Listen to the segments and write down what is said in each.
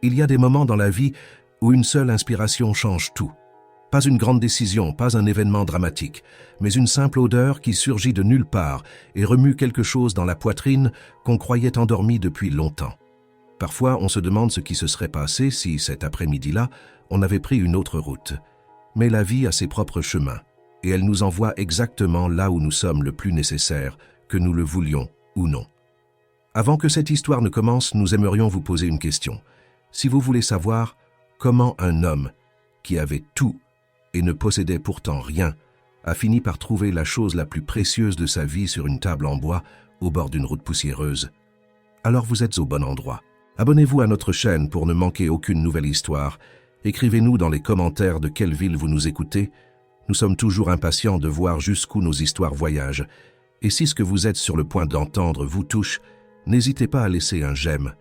Il y a des moments dans la vie où une seule inspiration change tout. Pas une grande décision, pas un événement dramatique, mais une simple odeur qui surgit de nulle part et remue quelque chose dans la poitrine qu'on croyait endormi depuis longtemps. Parfois, on se demande ce qui se serait passé si, cet après-midi-là, on avait pris une autre route. Mais la vie a ses propres chemins, et elle nous envoie exactement là où nous sommes le plus nécessaire, que nous le voulions ou non. Avant que cette histoire ne commence, nous aimerions vous poser une question. Si vous voulez savoir comment un homme qui avait tout et ne possédait pourtant rien a fini par trouver la chose la plus précieuse de sa vie sur une table en bois au bord d'une route poussiéreuse, alors vous êtes au bon endroit. Abonnez-vous à notre chaîne pour ne manquer aucune nouvelle histoire. Écrivez-nous dans les commentaires de quelle ville vous nous écoutez. Nous sommes toujours impatients de voir jusqu'où nos histoires voyagent. Et si ce que vous êtes sur le point d'entendre vous touche, n'hésitez pas à laisser un j'aime.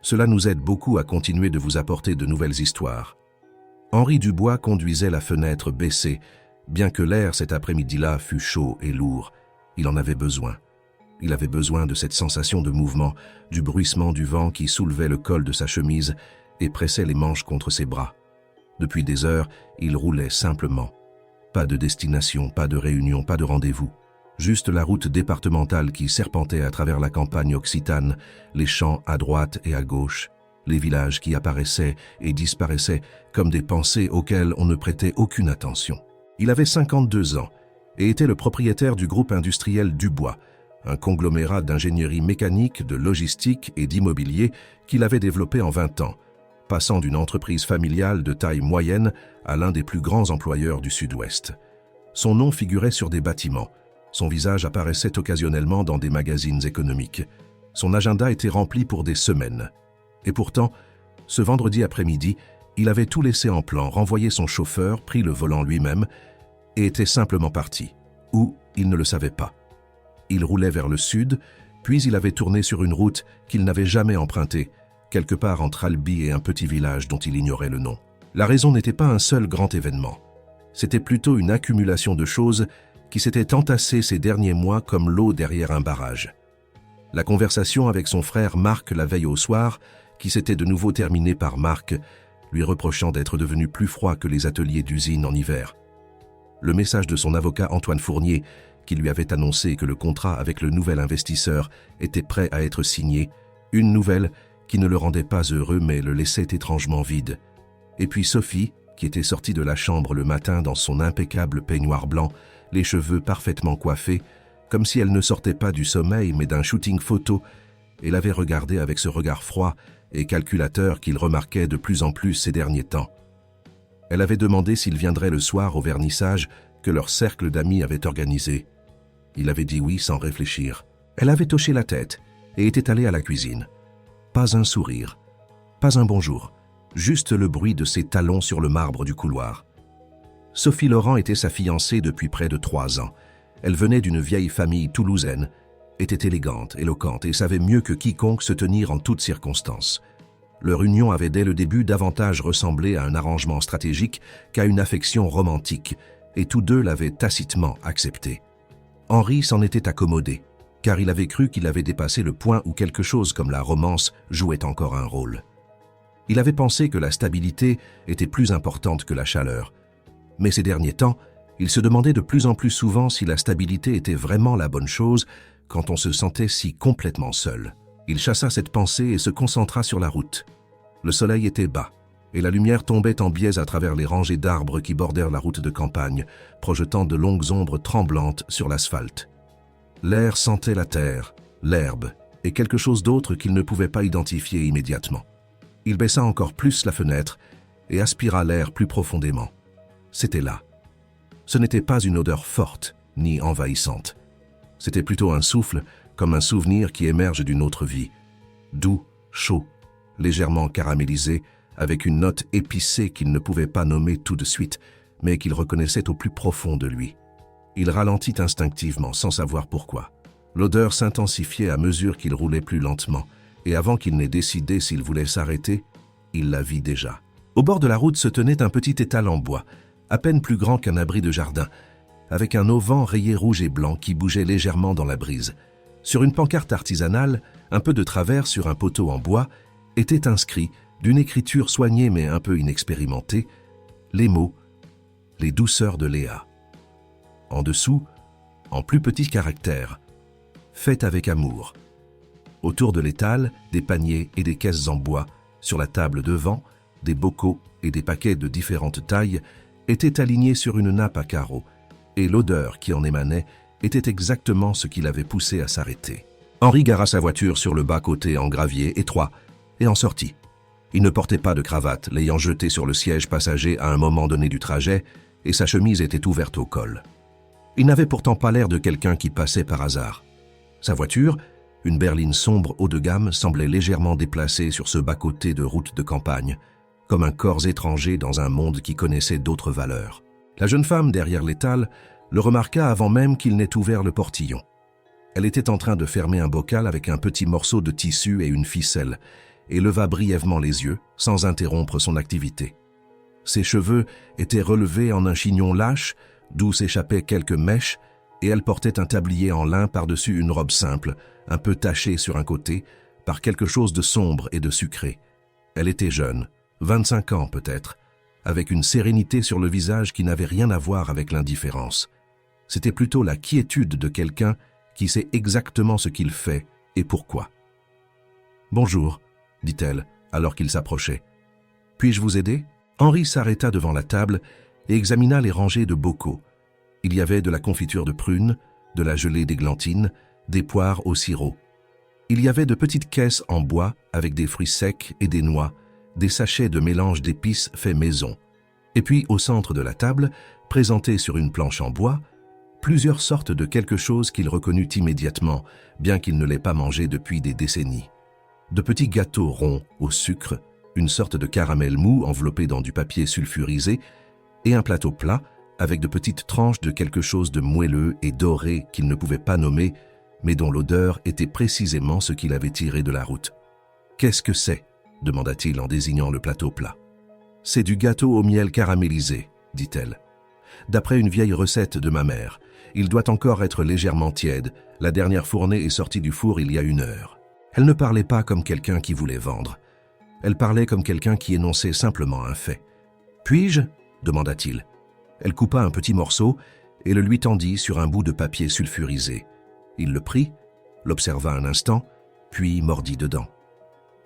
Cela nous aide beaucoup à continuer de vous apporter de nouvelles histoires. Henri Dubois conduisait la fenêtre baissée, bien que l'air cet après-midi-là fût chaud et lourd. Il en avait besoin. Il avait besoin de cette sensation de mouvement, du bruissement du vent qui soulevait le col de sa chemise et pressait les manches contre ses bras. Depuis des heures, il roulait simplement. Pas de destination, pas de réunion, pas de rendez-vous. Juste la route départementale qui serpentait à travers la campagne occitane, les champs à droite et à gauche, les villages qui apparaissaient et disparaissaient comme des pensées auxquelles on ne prêtait aucune attention. Il avait 52 ans et était le propriétaire du groupe industriel Dubois, un conglomérat d'ingénierie mécanique, de logistique et d'immobilier qu'il avait développé en 20 ans, passant d'une entreprise familiale de taille moyenne à l'un des plus grands employeurs du Sud-Ouest. Son nom figurait sur des bâtiments, son visage apparaissait occasionnellement dans des magazines économiques. Son agenda était rempli pour des semaines. Et pourtant, ce vendredi après-midi, il avait tout laissé en plan, renvoyé son chauffeur, pris le volant lui-même et était simplement parti. Ou il ne le savait pas. Il roulait vers le sud, puis il avait tourné sur une route qu'il n'avait jamais empruntée, quelque part entre Albi et un petit village dont il ignorait le nom. La raison n'était pas un seul grand événement. C'était plutôt une accumulation de choses qui s'étaient entassées ces derniers mois comme l'eau derrière un barrage. La conversation avec son frère Marc la veille au soir, qui s'était de nouveau terminée par Marc, lui reprochant d'être devenu plus froid que les ateliers d'usine en hiver. Le message de son avocat Antoine Fournier, qui lui avait annoncé que le contrat avec le nouvel investisseur était prêt à être signé, une nouvelle qui ne le rendait pas heureux mais le laissait étrangement vide. Et puis Sophie, qui était sortie de la chambre le matin dans son impeccable peignoir blanc, les cheveux parfaitement coiffés, comme si elle ne sortait pas du sommeil mais d'un shooting photo, et l'avait regardé avec ce regard froid et calculateur qu'il remarquait de plus en plus ces derniers temps. Elle avait demandé s'il viendrait le soir au vernissage que leur cercle d'amis avait organisé. Il avait dit oui sans réfléchir. Elle avait hoché la tête et était allée à la cuisine. Pas un sourire, pas un bonjour, juste le bruit de ses talons sur le marbre du couloir. Sophie Laurent était sa fiancée depuis près de 3 ans. Elle venait d'une vieille famille toulousaine, était élégante, éloquente et savait mieux que quiconque se tenir en toutes circonstances. Leur union avait dès le début davantage ressemblé à un arrangement stratégique qu'à une affection romantique, et tous deux l'avaient tacitement accepté. Henri s'en était accommodé, car il avait cru qu'il avait dépassé le point où quelque chose comme la romance jouait encore un rôle. Il avait pensé que la stabilité était plus importante que la chaleur, mais ces derniers temps, il se demandait de plus en plus souvent si la stabilité était vraiment la bonne chose quand on se sentait si complètement seul. Il chassa cette pensée et se concentra sur la route. Le soleil était bas, et la lumière tombait en biais à travers les rangées d'arbres qui bordèrent la route de campagne, projetant de longues ombres tremblantes sur l'asphalte. L'air sentait la terre, l'herbe, et quelque chose d'autre qu'il ne pouvait pas identifier immédiatement. Il baissa encore plus la fenêtre et aspira l'air plus profondément. C'était là. Ce n'était pas une odeur forte, ni envahissante. C'était plutôt un souffle, comme un souvenir qui émerge d'une autre vie. Doux, chaud, légèrement caramélisé, avec une note épicée qu'il ne pouvait pas nommer tout de suite, mais qu'il reconnaissait au plus profond de lui. Il ralentit instinctivement, sans savoir pourquoi. L'odeur s'intensifiait à mesure qu'il roulait plus lentement, et avant qu'il n'ait décidé s'il voulait s'arrêter, il la vit déjà. Au bord de la route se tenait un petit étal en bois, à peine plus grand qu'un abri de jardin, avec un auvent rayé rouge et blanc qui bougeait légèrement dans la brise. Sur une pancarte artisanale, un peu de travers sur un poteau en bois, était inscrit d'une écriture soignée mais un peu inexpérimentée, les mots « Les douceurs de Léa ». En dessous, en plus petits caractères, « Faites avec amour ». Autour de l'étal, des paniers et des caisses en bois, sur la table devant, des bocaux et des paquets de différentes tailles étaient alignés sur une nappe à carreaux, et l'odeur qui en émanait était exactement ce qui l'avait poussé à s'arrêter. Henri gara sa voiture sur le bas-côté en gravier étroit et en sortit. Il ne portait pas de cravate, l'ayant jetée sur le siège passager à un moment donné du trajet, et sa chemise était ouverte au col. Il n'avait pourtant pas l'air de quelqu'un qui passait par hasard. Sa voiture, une berline sombre haut de gamme, semblait légèrement déplacée sur ce bas-côté de route de campagne, comme un corps étranger dans un monde qui connaissait d'autres valeurs. La jeune femme derrière l'étal le remarqua avant même qu'il n'ait ouvert le portillon. Elle était en train de fermer un bocal avec un petit morceau de tissu et une ficelle, et leva brièvement les yeux, sans interrompre son activité. Ses cheveux étaient relevés en un chignon lâche, d'où s'échappaient quelques mèches, et elle portait un tablier en lin par-dessus une robe simple, un peu tachée sur un côté, par quelque chose de sombre et de sucré. Elle était jeune, 25 ans peut-être, avec une sérénité sur le visage qui n'avait rien à voir avec l'indifférence. C'était plutôt la quiétude de quelqu'un qui sait exactement ce qu'il fait et pourquoi. « Bonjour », dit-elle, alors qu'il s'approchait. « Puis-je vous aider ?» Henri s'arrêta devant la table et examina les rangées de bocaux. Il y avait de la confiture de prunes, de la gelée d'églantine, des poires au sirop. Il y avait de petites caisses en bois avec des fruits secs et des noix, des sachets de mélange d'épices faits maison. Et puis, au centre de la table, présentés sur une planche en bois, plusieurs sortes de quelque chose qu'il reconnut immédiatement, bien qu'il ne l'ait pas mangé depuis des décennies. De petits gâteaux ronds au sucre, une sorte de caramel mou enveloppé dans du papier sulfurisé, et un plateau plat avec de petites tranches de quelque chose de moelleux et doré qu'il ne pouvait pas nommer, mais dont l'odeur était précisément ce qu'il avait tiré de la route. « Qu'est-ce que c'est » demanda-t-il en désignant le plateau plat. « C'est du gâteau au miel caramélisé, » dit-elle. « D'après une vieille recette de ma mère, il doit encore être légèrement tiède. La dernière fournée est sortie du four il y a 1 heure. » Elle ne parlait pas comme quelqu'un qui voulait vendre. Elle parlait comme quelqu'un qui énonçait simplement un fait. « Puis-je » demanda-t-il. Elle coupa un petit morceau et le lui tendit sur un bout de papier sulfurisé. Il le prit, l'observa un instant, puis mordit dedans.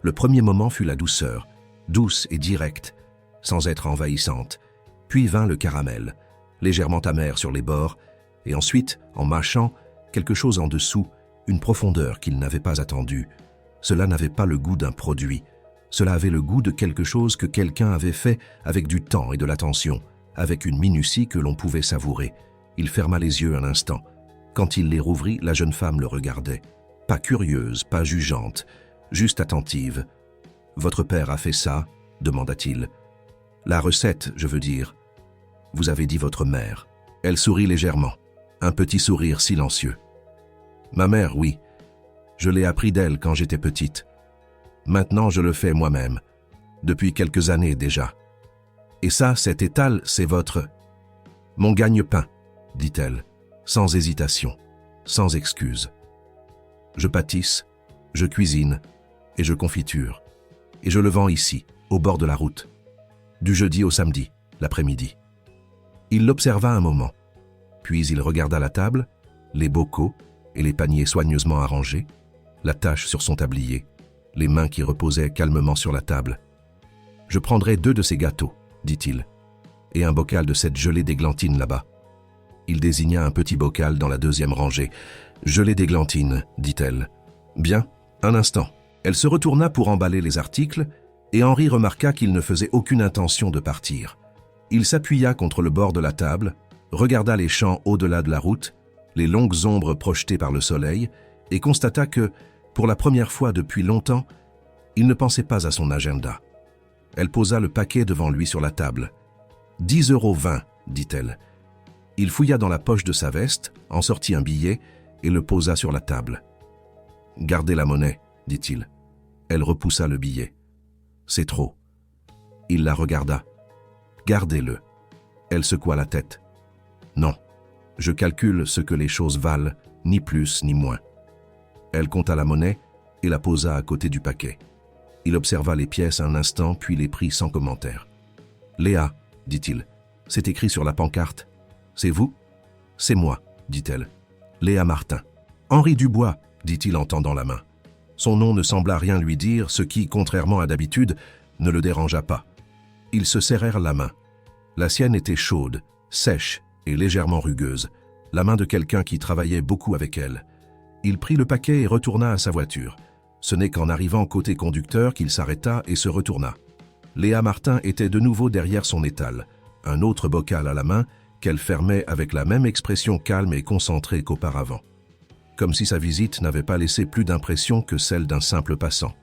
Le premier moment fut la douceur, douce et directe, sans être envahissante. Puis vint le caramel, légèrement amer sur les bords, et ensuite, en mâchant, quelque chose en dessous, une profondeur qu'il n'avait pas attendue. Cela n'avait pas le goût d'un produit. Cela avait le goût de quelque chose que quelqu'un avait fait avec du temps et de l'attention, avec une minutie que l'on pouvait savourer. Il ferma les yeux un instant. Quand il les rouvrit, la jeune femme le regardait. Pas curieuse, pas jugeante, juste attentive. « Votre père a fait ça ?» demanda-t-il. « La recette, je veux dire. » « Vous avez dit votre mère. » Elle sourit légèrement, un petit sourire silencieux. « Ma mère, oui. Je l'ai appris d'elle quand j'étais petite. Maintenant, je le fais moi-même, depuis quelques années déjà. Et ça, cet étal, c'est votre... »« Mon gagne-pain, » dit-elle, sans hésitation, sans excuse. « Je pâtisse, je cuisine et je confiture. Et je le vends ici, au bord de la route, du jeudi au samedi, l'après-midi. » Il l'observa un moment, puis il regarda la table, les bocaux et les paniers soigneusement arrangés, la tache sur son tablier, les mains qui reposaient calmement sur la table. « Je prendrai 2 de ces gâteaux, » dit-il, « et un bocal de cette gelée d'églantine là-bas. » Il désigna un petit bocal dans la 2e rangée. « Gelée d'églantine, » dit-elle. « Bien, un instant. » Elle se retourna pour emballer les articles, et Henri remarqua qu'il ne faisait aucune intention de partir. Il s'appuya contre le bord de la table, regarda les champs au-delà de la route, les longues ombres projetées par le soleil, et constata que, pour la première fois depuis longtemps, il ne pensait pas à son agenda. Elle posa le paquet devant lui sur la table. « 10,20 €, dit-elle. Il fouilla dans la poche de sa veste, en sortit un billet et le posa sur la table. « Gardez la monnaie, » dit-il. Elle repoussa le billet. « C'est trop. » Il la regarda. « Gardez-le. » Elle secoua la tête. « Non, je calcule ce que les choses valent, ni plus ni moins. » Elle compta la monnaie et la posa à côté du paquet. Il observa les pièces un instant, puis les prit sans commentaire. « Léa, dit-il, c'est écrit sur la pancarte. C'est vous ? C'est moi, dit-elle. Léa Martin. Henri Dubois, dit-il en tendant la main. Son nom ne sembla rien lui dire, ce qui, contrairement à d'habitude, ne le dérangea pas. Ils se serrèrent la main. La sienne était chaude, sèche et légèrement rugueuse, la main de quelqu'un qui travaillait beaucoup avec elle. Il prit le paquet et retourna à sa voiture. Ce n'est qu'en arrivant côté conducteur qu'il s'arrêta et se retourna. Léa Martin était de nouveau derrière son étal, un autre bocal à la main qu'elle fermait avec la même expression calme et concentrée qu'auparavant. Comme si sa visite n'avait pas laissé plus d'impression que celle d'un simple passant.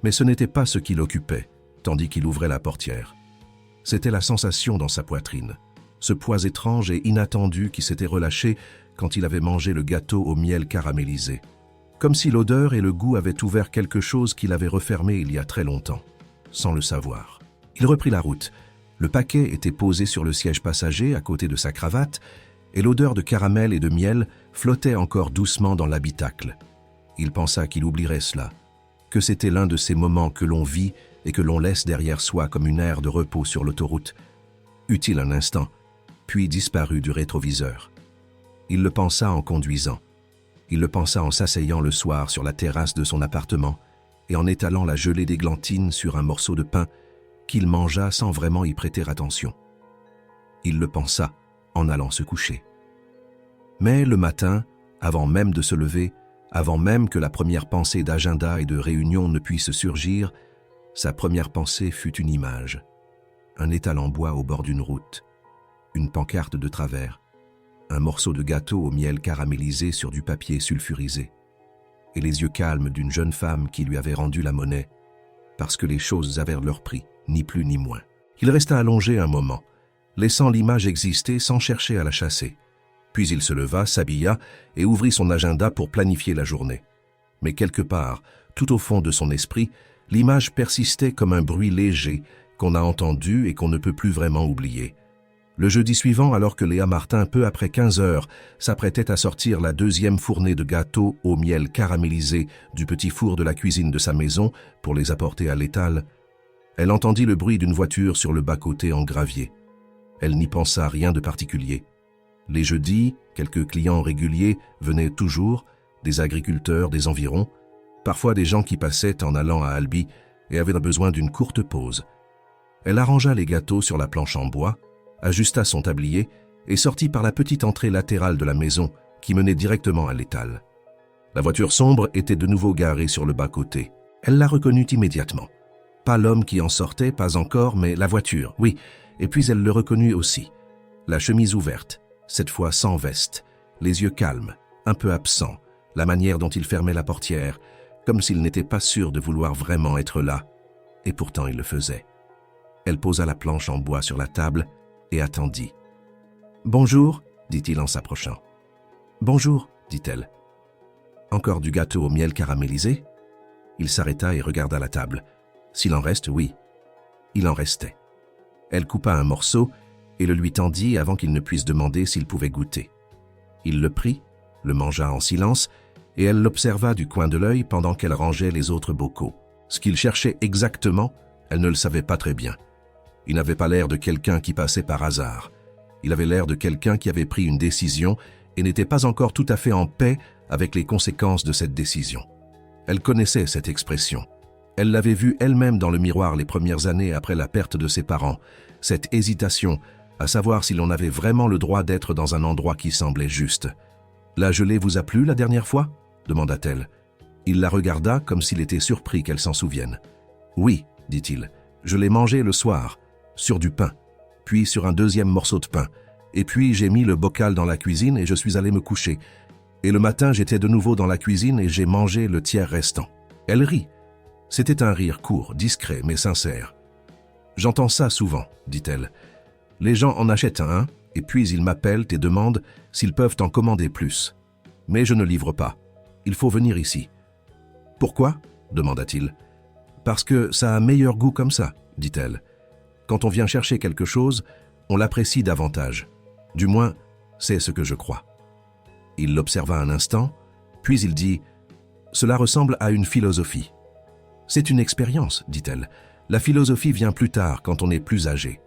Mais ce n'était pas ce qui l'occupait, tandis qu'il ouvrait la portière. C'était la sensation dans sa poitrine, ce poids étrange et inattendu qui s'était relâché quand il avait mangé le gâteau au miel caramélisé. Comme si l'odeur et le goût avaient ouvert quelque chose qu'il avait refermé il y a très longtemps, sans le savoir. Il reprit la route. Le paquet était posé sur le siège passager à côté de sa cravate et l'odeur de caramel et de miel flottait encore doucement dans l'habitacle. Il pensa qu'il oublierait cela, que c'était l'un de ces moments que l'on vit et que l'on laisse derrière soi comme une aire de repos sur l'autoroute. Utile un instant, puis disparut du rétroviseur. Il le pensa en conduisant. Il le pensa en s'asseyant le soir sur la terrasse de son appartement et en étalant la gelée d'églantine sur un morceau de pain qu'il mangea sans vraiment y prêter attention. Il le pensa en allant se coucher. Mais le matin, avant même de se lever, avant même que la première pensée d'agenda et de réunion ne puisse surgir, sa première pensée fut une image. Un étal en bois au bord d'une route, une pancarte de travers, un morceau de gâteau au miel caramélisé sur du papier sulfurisé, et les yeux calmes d'une jeune femme qui lui avait rendu la monnaie, parce que les choses avaient leur prix, ni plus ni moins. Il resta allongé un moment, laissant l'image exister sans chercher à la chasser. Puis il se leva, s'habilla et ouvrit son agenda pour planifier la journée. Mais quelque part, tout au fond de son esprit, l'image persistait comme un bruit léger qu'on a entendu et qu'on ne peut plus vraiment oublier. Le jeudi suivant, alors que Léa Martin, peu après 15 heures, s'apprêtait à sortir la deuxième fournée de gâteaux au miel caramélisé du petit four de la cuisine de sa maison pour les apporter à l'étal, elle entendit le bruit d'une voiture sur le bas-côté en gravier. Elle n'y pensa rien de particulier. Les jeudis, quelques clients réguliers venaient toujours, des agriculteurs des environs, parfois des gens qui passaient en allant à Albi et avaient besoin d'une courte pause. Elle arrangea les gâteaux sur la planche en bois, ajusta son tablier et sortit par la petite entrée latérale de la maison qui menait directement à l'étal. La voiture sombre était de nouveau garée sur le bas-côté. Elle la reconnut immédiatement. Pas l'homme qui en sortait, pas encore, mais la voiture, oui, et puis elle le reconnut aussi. La chemise ouverte, cette fois sans veste, les yeux calmes, un peu absents, la manière dont il fermait la portière, comme s'il n'était pas sûr de vouloir vraiment être là, et pourtant il le faisait. Elle posa la planche en bois sur la table et attendit. « Bonjour, dit-il en s'approchant. « Bonjour, dit-elle. Encore du gâteau au miel caramélisé ?» Il s'arrêta et regarda la table. S'il en reste, oui. Il en restait. Elle coupa un morceau et le lui tendit avant qu'il ne puisse demander s'il pouvait goûter. Il le prit, le mangea en silence, et elle l'observa du coin de l'œil pendant qu'elle rangeait les autres bocaux. Ce qu'il cherchait exactement, elle ne le savait pas très bien. Il n'avait pas l'air de quelqu'un qui passait par hasard. Il avait l'air de quelqu'un qui avait pris une décision et n'était pas encore tout à fait en paix avec les conséquences de cette décision. Elle connaissait cette expression. Elle l'avait vue elle-même dans le miroir les premières années après la perte de ses parents, cette hésitation à savoir si l'on avait vraiment le droit d'être dans un endroit qui semblait juste. « La gelée vous a plu la dernière fois ?» demanda-t-elle. Il la regarda comme s'il était surpris qu'elle s'en souvienne. « Oui, dit-il, je l'ai mangée le soir, sur du pain, puis sur un deuxième morceau de pain, et puis j'ai mis le bocal dans la cuisine et je suis allé me coucher. Et le matin, j'étais de nouveau dans la cuisine et j'ai mangé le tiers restant. » Elle rit. C'était un rire court, discret, mais sincère. « J'entends ça souvent, dit-elle. Les gens en achètent un, et puis ils m'appellent et demandent s'ils peuvent en commander plus. Mais je ne livre pas. Il faut venir ici. »« Pourquoi ?» demanda-t-il. « Parce que ça a meilleur goût comme ça, dit-elle. Quand on vient chercher quelque chose, on l'apprécie davantage. Du moins, c'est ce que je crois. » Il l'observa un instant, puis il dit « Cela ressemble à une philosophie. » C'est une expérience, dit-elle. La philosophie vient plus tard, quand on est plus âgé.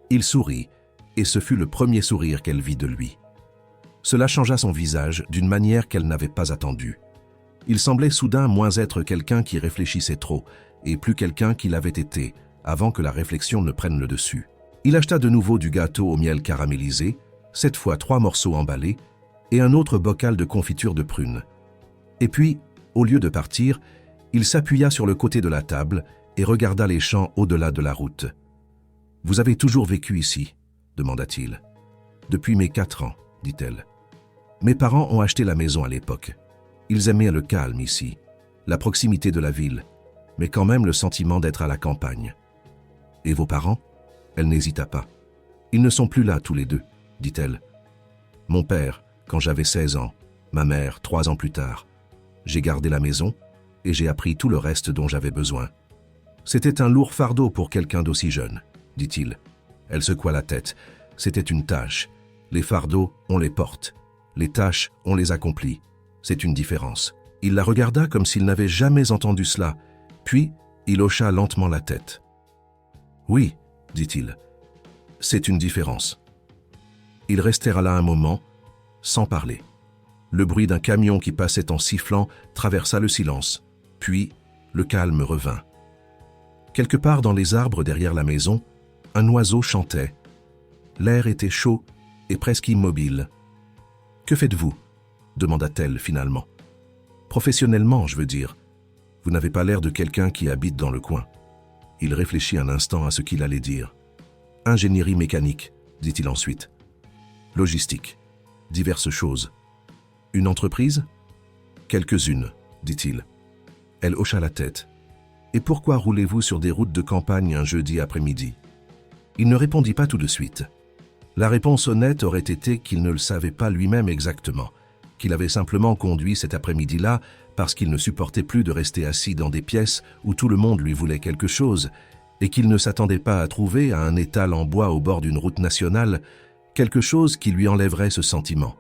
Il sourit, et ce fut le premier sourire qu'elle vit de lui. Cela changea son visage d'une manière qu'elle n'avait pas attendue. Il semblait soudain moins être quelqu'un qui réfléchissait trop, et plus quelqu'un qui l'avait été, avant que la réflexion ne prenne le dessus. Il acheta de nouveau du gâteau au miel caramélisé, cette fois 3 morceaux emballés, et un autre bocal de confiture de prunes. Et puis, au lieu de partir, il s'appuya sur le côté de la table et regarda les champs au-delà de la route. « Vous avez toujours vécu ici ?» demanda-t-il. « Depuis mes 4 ans, dit-elle. Mes parents ont acheté la maison à l'époque. Ils aimaient le calme ici, la proximité de la ville, mais quand même le sentiment d'être à la campagne. Et vos parents ? Elle n'hésita pas. Ils ne sont plus là tous les deux, dit-elle. Mon père, quand j'avais 16 ans, ma mère, 3 ans plus tard. J'ai gardé la maison et j'ai appris tout le reste dont j'avais besoin. C'était un lourd fardeau pour quelqu'un d'aussi jeune, dit-il. Elle secoua la tête. C'était une tâche. Les fardeaux, on les porte. Les tâches, on les accomplit. C'est une différence. Il la regarda comme s'il n'avait jamais entendu cela, puis il hocha lentement la tête. Oui, dit-il, c'est une différence. Ils restèrent là un moment, sans parler. Le bruit d'un camion qui passait en sifflant traversa le silence, puis le calme revint. Quelque part dans les arbres derrière la maison, un oiseau chantait. L'air était chaud et presque immobile. « Que faites-vous » demanda-t-elle finalement. « Professionnellement, je veux dire. Vous n'avez pas l'air de quelqu'un qui habite dans le coin. » Il réfléchit un instant à ce qu'il allait dire. « Ingénierie mécanique, dit-il ensuite. Logistique, diverses choses. Une entreprise ? Quelques-unes, dit-il. Elle hocha la tête. Et pourquoi roulez-vous sur des routes de campagne un jeudi après-midi ? Il ne répondit pas tout de suite. La réponse honnête aurait été qu'il ne le savait pas lui-même exactement, qu'il avait simplement conduit cet après-midi-là parce qu'il ne supportait plus de rester assis dans des pièces où tout le monde lui voulait quelque chose et qu'il ne s'attendait pas à trouver à un étal en bois au bord d'une route nationale quelque chose qui lui enlèverait ce sentiment.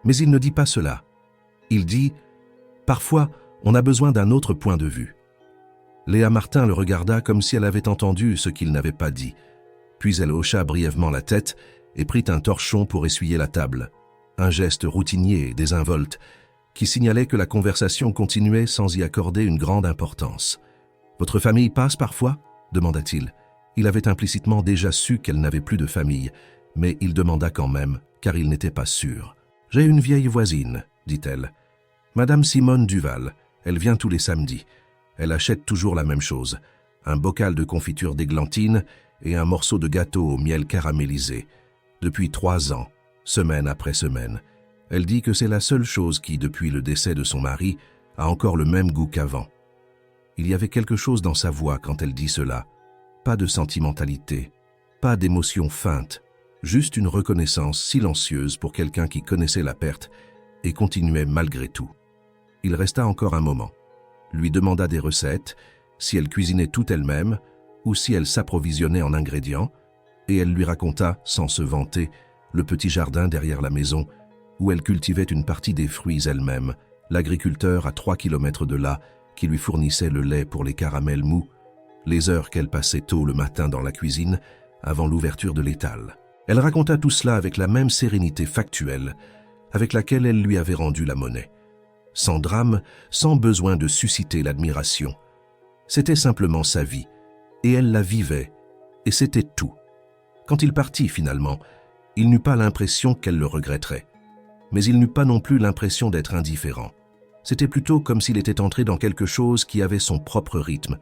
Mais il ne dit pas cela. Il dit « Parfois, on a besoin d'un autre point de vue. » Léa Martin le regarda comme si elle avait entendu ce qu'il n'avait pas dit. Puis elle hocha brièvement la tête et prit un torchon pour essuyer la table. Un geste routinier et désinvolte qui signalait que la conversation continuait sans y accorder une grande importance. « Votre famille passe parfois ?» demanda-t-il. Il avait implicitement déjà su qu'elle n'avait plus de famille, mais il demanda quand même, car il n'était pas sûr. « J'ai une vieille voisine, dit-elle. Madame Simone Duval, elle vient tous les samedis. Elle achète toujours la même chose, un bocal de confiture d'églantine et un morceau de gâteau au miel caramélisé. Depuis 3 ans, semaine après semaine. Elle dit que c'est la seule chose qui, depuis le décès de son mari, a encore le même goût qu'avant. Il y avait quelque chose dans sa voix quand elle dit cela. Pas de sentimentalité, pas d'émotion feinte, juste une reconnaissance silencieuse pour quelqu'un qui connaissait la perte et continuait malgré tout. Il resta encore un moment, lui demanda des recettes, si elle cuisinait tout elle-même ou si elle s'approvisionnait en ingrédients, et elle lui raconta, sans se vanter, le petit jardin derrière la maison où elle cultivait une partie des fruits elle-même, l'agriculteur à 3 kilomètres de là qui lui fournissait le lait pour les caramels mous, les heures qu'elle passait tôt le matin dans la cuisine avant l'ouverture de l'étal. Elle raconta tout cela avec la même sérénité factuelle avec laquelle elle lui avait rendu la monnaie. Sans drame, sans besoin de susciter l'admiration. C'était simplement sa vie, et elle la vivait, et c'était tout. Quand il partit finalement, il n'eut pas l'impression qu'elle le regretterait. Mais il n'eut pas non plus l'impression d'être indifférent. C'était plutôt comme s'il était entré dans quelque chose qui avait son propre rythme,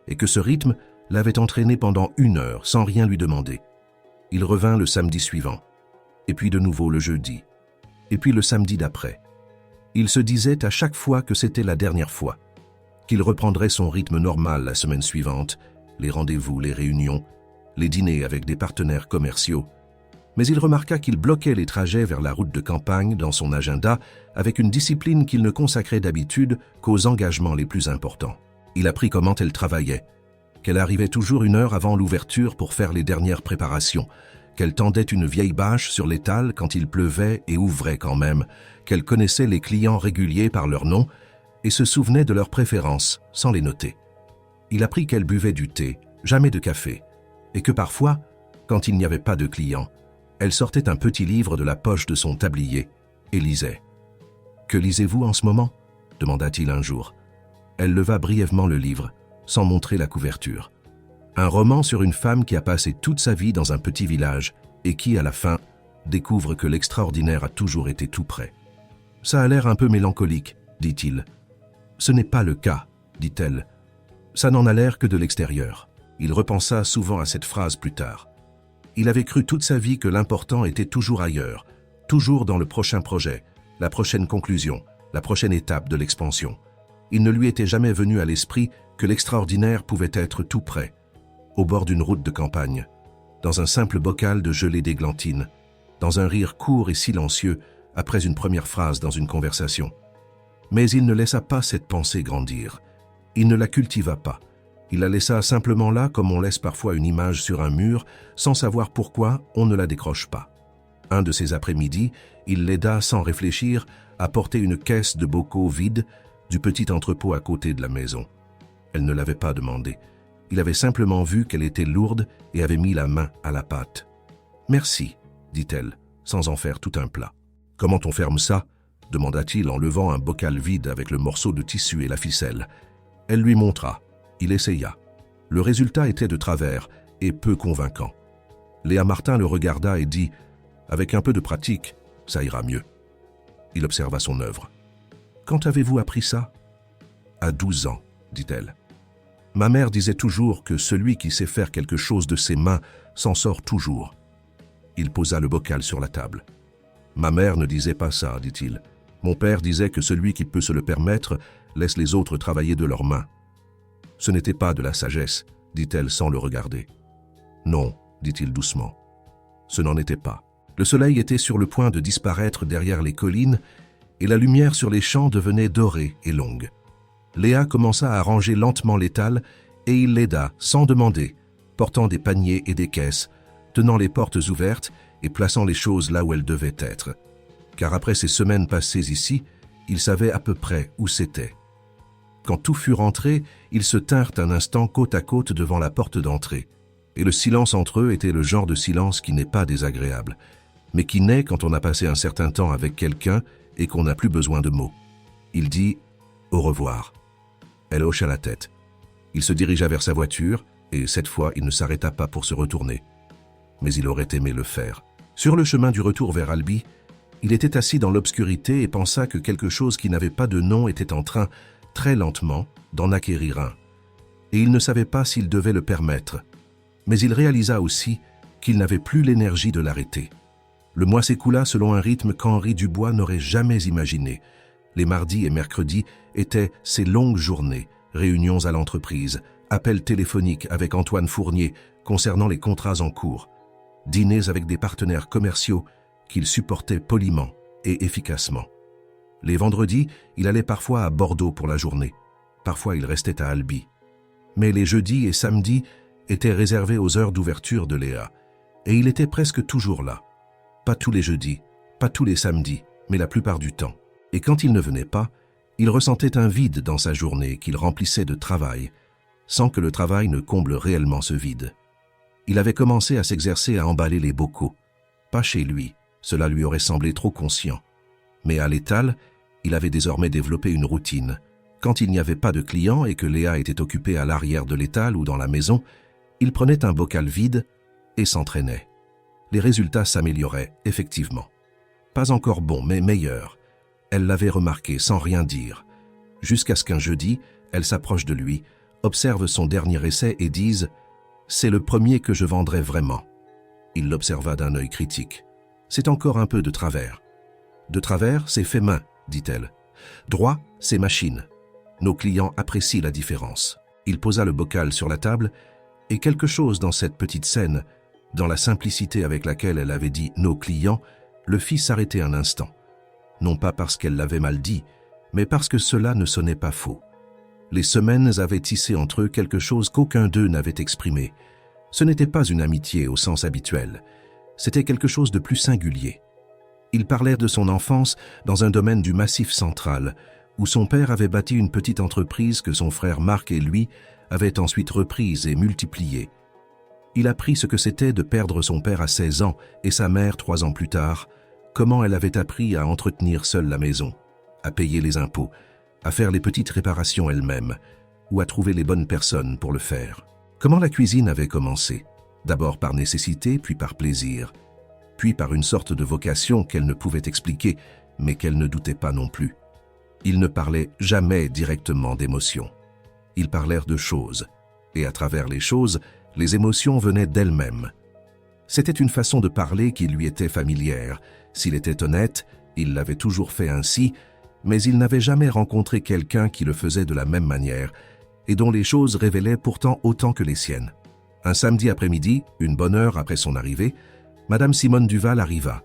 et que ce rythme l'avait entraîné pendant 1 heure sans rien lui demander. Il revint le samedi suivant, et puis de nouveau le jeudi, et puis le samedi d'après. Il se disait à chaque fois que c'était la dernière fois, qu'il reprendrait son rythme normal la semaine suivante, les rendez-vous, les réunions, les dîners avec des partenaires commerciaux. Mais il remarqua qu'il bloquait les trajets vers la route de campagne dans son agenda avec une discipline qu'il ne consacrait d'habitude qu'aux engagements les plus importants. Il apprit comment elle travaillait, qu'elle arrivait toujours 1 heure avant l'ouverture pour faire les dernières préparations, qu'elle tendait une vieille bâche sur l'étal quand il pleuvait et ouvrait quand même, qu'elle connaissait les clients réguliers par leur nom et se souvenait de leurs préférences sans les noter. Il apprit qu'elle buvait du thé, jamais de café, et que parfois, quand il n'y avait pas de clients, elle sortait un petit livre de la poche de son tablier et lisait. « Que lisez-vous en ce moment ?» demanda-t-il un jour. Elle leva brièvement le livre, sans montrer la couverture. Un roman sur une femme qui a passé toute sa vie dans un petit village et qui, à la fin, découvre que l'extraordinaire a toujours été tout près. « Ça a l'air un peu mélancolique, » dit-il. « Ce n'est pas le cas, » dit-elle. « Ça n'en a l'air que de l'extérieur. » Il repensa souvent à cette phrase plus tard. Il avait cru toute sa vie que l'important était toujours ailleurs, toujours dans le prochain projet, la prochaine conclusion, la prochaine étape de l'expansion. Il ne lui était jamais venu à l'esprit que l'extraordinaire pouvait être tout près, au bord d'une route de campagne, dans un simple bocal de gelée d'églantine, dans un rire court et silencieux après une première phrase dans une conversation. Mais il ne laissa pas cette pensée grandir. Il ne la cultiva pas. Il la laissa simplement là comme on laisse parfois une image sur un mur, sans savoir pourquoi on ne la décroche pas. Un de ces après-midi, il l'aida sans réfléchir à porter une caisse de bocaux vide du petit entrepôt à côté de la maison. Elle ne l'avait pas demandé. Il avait simplement vu qu'elle était lourde et avait mis la main à la pâte. « Merci », dit-elle, sans en faire tout un plat. « Comment on ferme ça ?» demanda-t-il en levant un bocal vide avec le morceau de tissu et la ficelle. Elle lui montra. Il essaya. Le résultat était de travers et peu convaincant. Léa Martin le regarda et dit « Avec un peu de pratique, ça ira mieux. » Il observa son œuvre. « Quand avez-vous appris ça ?»« À 12 ans, dit-elle. Ma mère disait toujours que celui qui sait faire quelque chose de ses mains s'en sort toujours. » Il posa le bocal sur la table. « Ma mère ne disait pas ça, dit-il. Mon père disait que celui qui peut se le permettre laisse les autres travailler de leurs mains. » Ce n'était pas de la sagesse, dit-elle sans le regarder. Non, dit-il doucement. Ce n'en était pas. Le soleil était sur le point de disparaître derrière les collines et la lumière sur les champs devenait dorée et longue. Léa commença à ranger lentement l'étal et il l'aida, sans demander, portant des paniers et des caisses, tenant les portes ouvertes et plaçant les choses là où elles devaient être. Car après ces semaines passées ici, il savait à peu près où c'était. Quand tout fut rentré, ils se tinrent un instant côte à côte devant la porte d'entrée. Et le silence entre eux était le genre de silence qui n'est pas désagréable, mais qui naît quand on a passé un certain temps avec quelqu'un et qu'on n'a plus besoin de mots. Il dit « Au revoir ». Elle hocha la tête. Il se dirigea vers sa voiture et cette fois il ne s'arrêta pas pour se retourner. Mais il aurait aimé le faire. Sur le chemin du retour vers Albi, il était assis dans l'obscurité et pensa que quelque chose qui n'avait pas de nom était en train, très lentement, d'en acquérir un. Et il ne savait pas s'il devait le permettre. Mais il réalisa aussi qu'il n'avait plus l'énergie de l'arrêter. Le mois s'écoula selon un rythme qu'Henri Dubois n'aurait jamais imaginé. Les mardis et mercredis étaient ces longues journées, réunions à l'entreprise, appels téléphoniques avec Antoine Fournier concernant les contrats en cours, dîners avec des partenaires commerciaux qu'il supportait poliment et efficacement. Les vendredis, il allait parfois à Bordeaux pour la journée. Parfois, il restait à Albi. Mais les jeudis et samedis étaient réservés aux heures d'ouverture de Léa. Et il était presque toujours là. Pas tous les jeudis, pas tous les samedis, mais la plupart du temps. Et quand il ne venait pas, il ressentait un vide dans sa journée qu'il remplissait de travail, sans que le travail ne comble réellement ce vide. Il avait commencé à s'exercer à emballer les bocaux. Pas chez lui, cela lui aurait semblé trop conscient. Mais à l'étal, il avait désormais développé une routine. Quand il n'y avait pas de clients et que Léa était occupée à l'arrière de l'étal ou dans la maison, il prenait un bocal vide et s'entraînait. Les résultats s'amélioraient, effectivement. Pas encore bons, mais meilleurs. Elle l'avait remarqué sans rien dire. Jusqu'à ce qu'un jeudi, elle s'approche de lui, observe son dernier essai et dise « C'est le premier que je vendrai vraiment ». Il l'observa d'un œil critique. « C'est encore un peu de travers. » « De travers, c'est fait main, dit-elle. Droit, c'est machine. Nos clients apprécient la différence. » Il posa le bocal sur la table et quelque chose dans cette petite scène, dans la simplicité avec laquelle elle avait dit « nos clients », le fit s'arrêter un instant. Non pas parce qu'elle l'avait mal dit, mais parce que cela ne sonnait pas faux. Les semaines avaient tissé entre eux quelque chose qu'aucun d'eux n'avait exprimé. Ce n'était pas une amitié au sens habituel. C'était quelque chose de plus singulier. Il parlait de son enfance dans un domaine du Massif central, où son père avait bâti une petite entreprise que son frère Marc et lui avait ensuite reprise et multiplié. Il apprit ce que c'était de perdre son père à 16 ans et sa mère 3 ans plus tard, comment elle avait appris à entretenir seule la maison, à payer les impôts, à faire les petites réparations elle-même, ou à trouver les bonnes personnes pour le faire. Comment la cuisine avait commencé, d'abord par nécessité, puis par plaisir, puis par une sorte de vocation qu'elle ne pouvait expliquer, mais qu'elle ne doutait pas non plus. Ils ne parlaient jamais directement d'émotions. Ils parlèrent de choses, et à travers les choses, les émotions venaient d'elles-mêmes. C'était une façon de parler qui lui était familière. S'il était honnête, il l'avait toujours fait ainsi, mais il n'avait jamais rencontré quelqu'un qui le faisait de la même manière, et dont les choses révélaient pourtant autant que les siennes. Un samedi après-midi, une bonne heure après son arrivée, Madame Simone Duval arriva.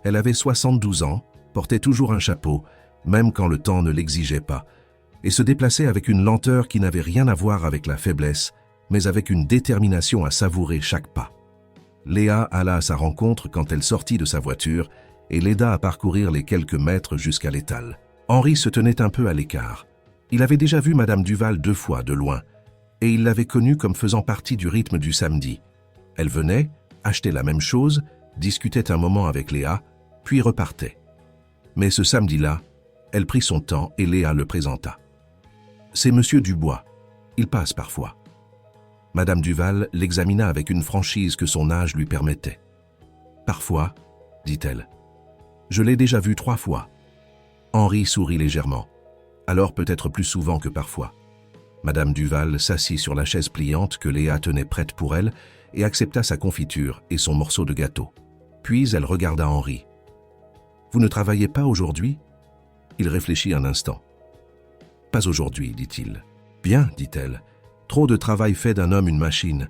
Elle avait 72 ans, portait toujours un chapeau, même quand le temps ne l'exigeait pas, et se déplaçait avec une lenteur qui n'avait rien à voir avec la faiblesse, mais avec une détermination à savourer chaque pas. Léa alla à sa rencontre quand elle sortit de sa voiture et l'aida à parcourir les quelques mètres jusqu'à l'étal. Henri se tenait un peu à l'écart. Il avait déjà vu Madame Duval 2 fois de loin, et il l'avait connue comme faisant partie du rythme du samedi. Elle venait, achetait la même chose, discutait un moment avec Léa, puis repartait. Mais ce samedi-là, elle prit son temps et Léa le présenta. « C'est Monsieur Dubois. Il passe parfois. » Madame Duval l'examina avec une franchise que son âge lui permettait. « Parfois, dit-elle. Je l'ai déjà vu 3 fois. » Henri sourit légèrement. Alors peut-être plus souvent que parfois. Madame Duval s'assit sur la chaise pliante que Léa tenait prête pour elle et accepta sa confiture et son morceau de gâteau. Puis elle regarda Henri. « Vous ne travaillez pas aujourd'hui ?» Il réfléchit un instant. « Pas aujourd'hui, dit-il. »« Bien, dit-elle. Trop de travail fait d'un homme une machine.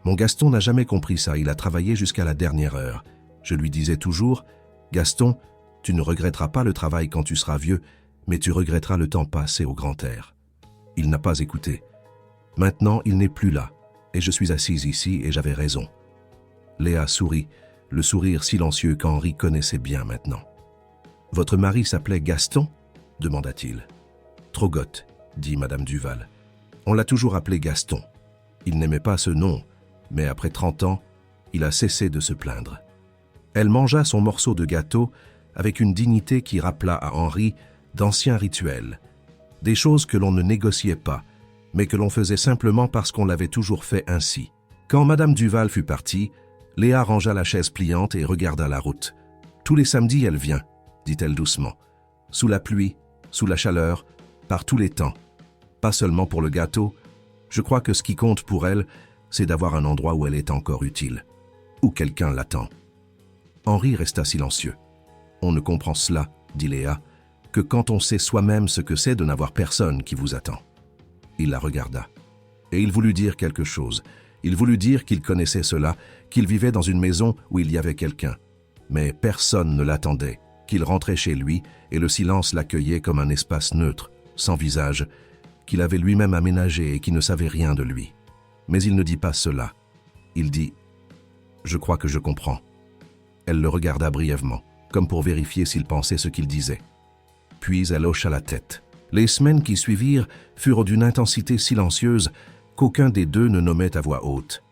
Mon Gaston n'a jamais compris ça, il a travaillé jusqu'à la dernière heure. Je lui disais toujours, « Gaston, tu ne regretteras pas le travail quand tu seras vieux, mais tu regretteras le temps passé au grand air. » Il n'a pas écouté. Maintenant, il n'est plus là, et je suis assise ici et j'avais raison. Léa sourit, le sourire silencieux qu'Henri connaissait bien maintenant. « Votre mari s'appelait Gaston ?» demanda-t-il. « Trogotte, dit Madame Duval. On l'a toujours appelé Gaston. Il n'aimait pas ce nom, mais après 30 ans, il a cessé de se plaindre. » Elle mangea son morceau de gâteau avec une dignité qui rappela à Henri d'anciens rituels, des choses que l'on ne négociait pas, mais que l'on faisait simplement parce qu'on l'avait toujours fait ainsi. Quand Madame Duval fut partie, Léa rangea la chaise pliante et regarda la route. « Tous les samedis, elle vient, » dit-elle doucement. « Sous la pluie, sous la chaleur, par tous les temps. Pas seulement pour le gâteau. Je crois que ce qui compte pour elle, c'est d'avoir un endroit où elle est encore utile, où quelqu'un l'attend. » Henri resta silencieux. « On ne comprend cela, » dit Léa, « que quand on sait soi-même ce que c'est de n'avoir personne qui vous attend. » Il la regarda. Et il voulut dire quelque chose. Il voulut dire qu'il connaissait cela, qu'il vivait dans une maison où il y avait quelqu'un. Mais personne ne l'attendait, qu'il rentrait chez lui et le silence l'accueillait comme un espace neutre, sans visage, qu'il avait lui-même aménagé et qui ne savait rien de lui. Mais il ne dit pas cela. Il dit « Je crois que je comprends. » Elle le regarda brièvement, comme pour vérifier s'il pensait ce qu'il disait. Puis elle hocha la tête. Les semaines qui suivirent furent d'une intensité silencieuse qu'aucun des deux ne nommait à voix haute.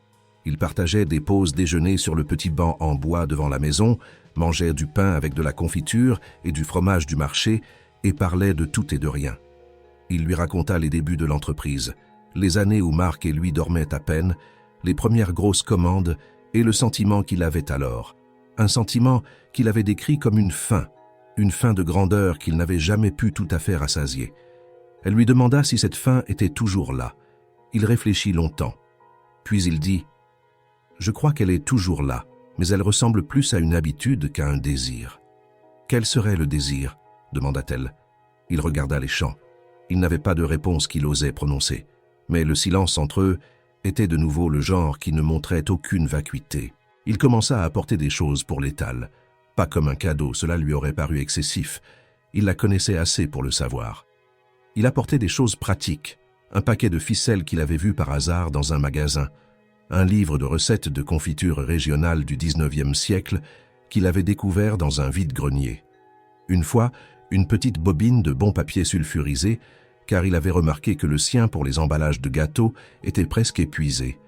Ils partageaient des pauses déjeuner sur le petit banc en bois devant la maison, mangeaient du pain avec de la confiture et du fromage du marché et parlaient de tout et de rien. Il lui raconta les débuts de l'entreprise, les années où Marc et lui dormaient à peine, les premières grosses commandes et le sentiment qu'il avait alors. Un sentiment qu'il avait décrit comme une faim de grandeur qu'il n'avait jamais pu tout à fait rassasier. Elle lui demanda si cette faim était toujours là. Il réfléchit longtemps. Puis il dit « Je crois qu'elle est toujours là, mais elle ressemble plus à une habitude qu'à un désir. » « Quel serait le désir ?» demanda-t-elle. Il regarda les champs. Il n'avait pas de réponse qu'il osait prononcer, mais le silence entre eux était de nouveau le genre qui ne montrait aucune vacuité. Il commença à apporter des choses pour l'étal. Pas comme un cadeau, cela lui aurait paru excessif. Il la connaissait assez pour le savoir. Il apportait des choses pratiques, un paquet de ficelles qu'il avait vu par hasard dans un magasin, un livre de recettes de confiture régionale du 19e siècle qu'il avait découvert dans un vide-grenier. Une fois, une petite bobine de bon papier sulfurisé car il avait remarqué que le sien pour les emballages de gâteaux était presque épuisé.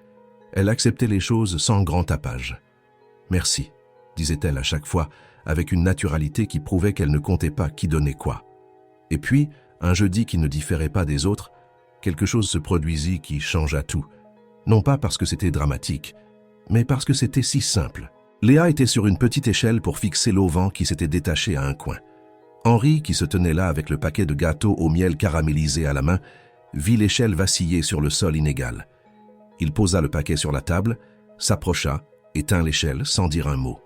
Elle acceptait les choses sans grand tapage. « Merci », disait-elle à chaque fois, avec une naturalité qui prouvait qu'elle ne comptait pas qui donnait quoi. Et puis, un jeudi qui ne différait pas des autres, quelque chose se produisit qui changea tout. Non pas parce que c'était dramatique, mais parce que c'était si simple. Léa était sur une petite échelle pour fixer l'auvent qui s'était détaché à un coin. Henri, qui se tenait là avec le paquet de gâteaux au miel caramélisé à la main, vit l'échelle vaciller sur le sol inégal. Il posa le paquet sur la table, s'approcha et tint l'échelle sans dire un mot.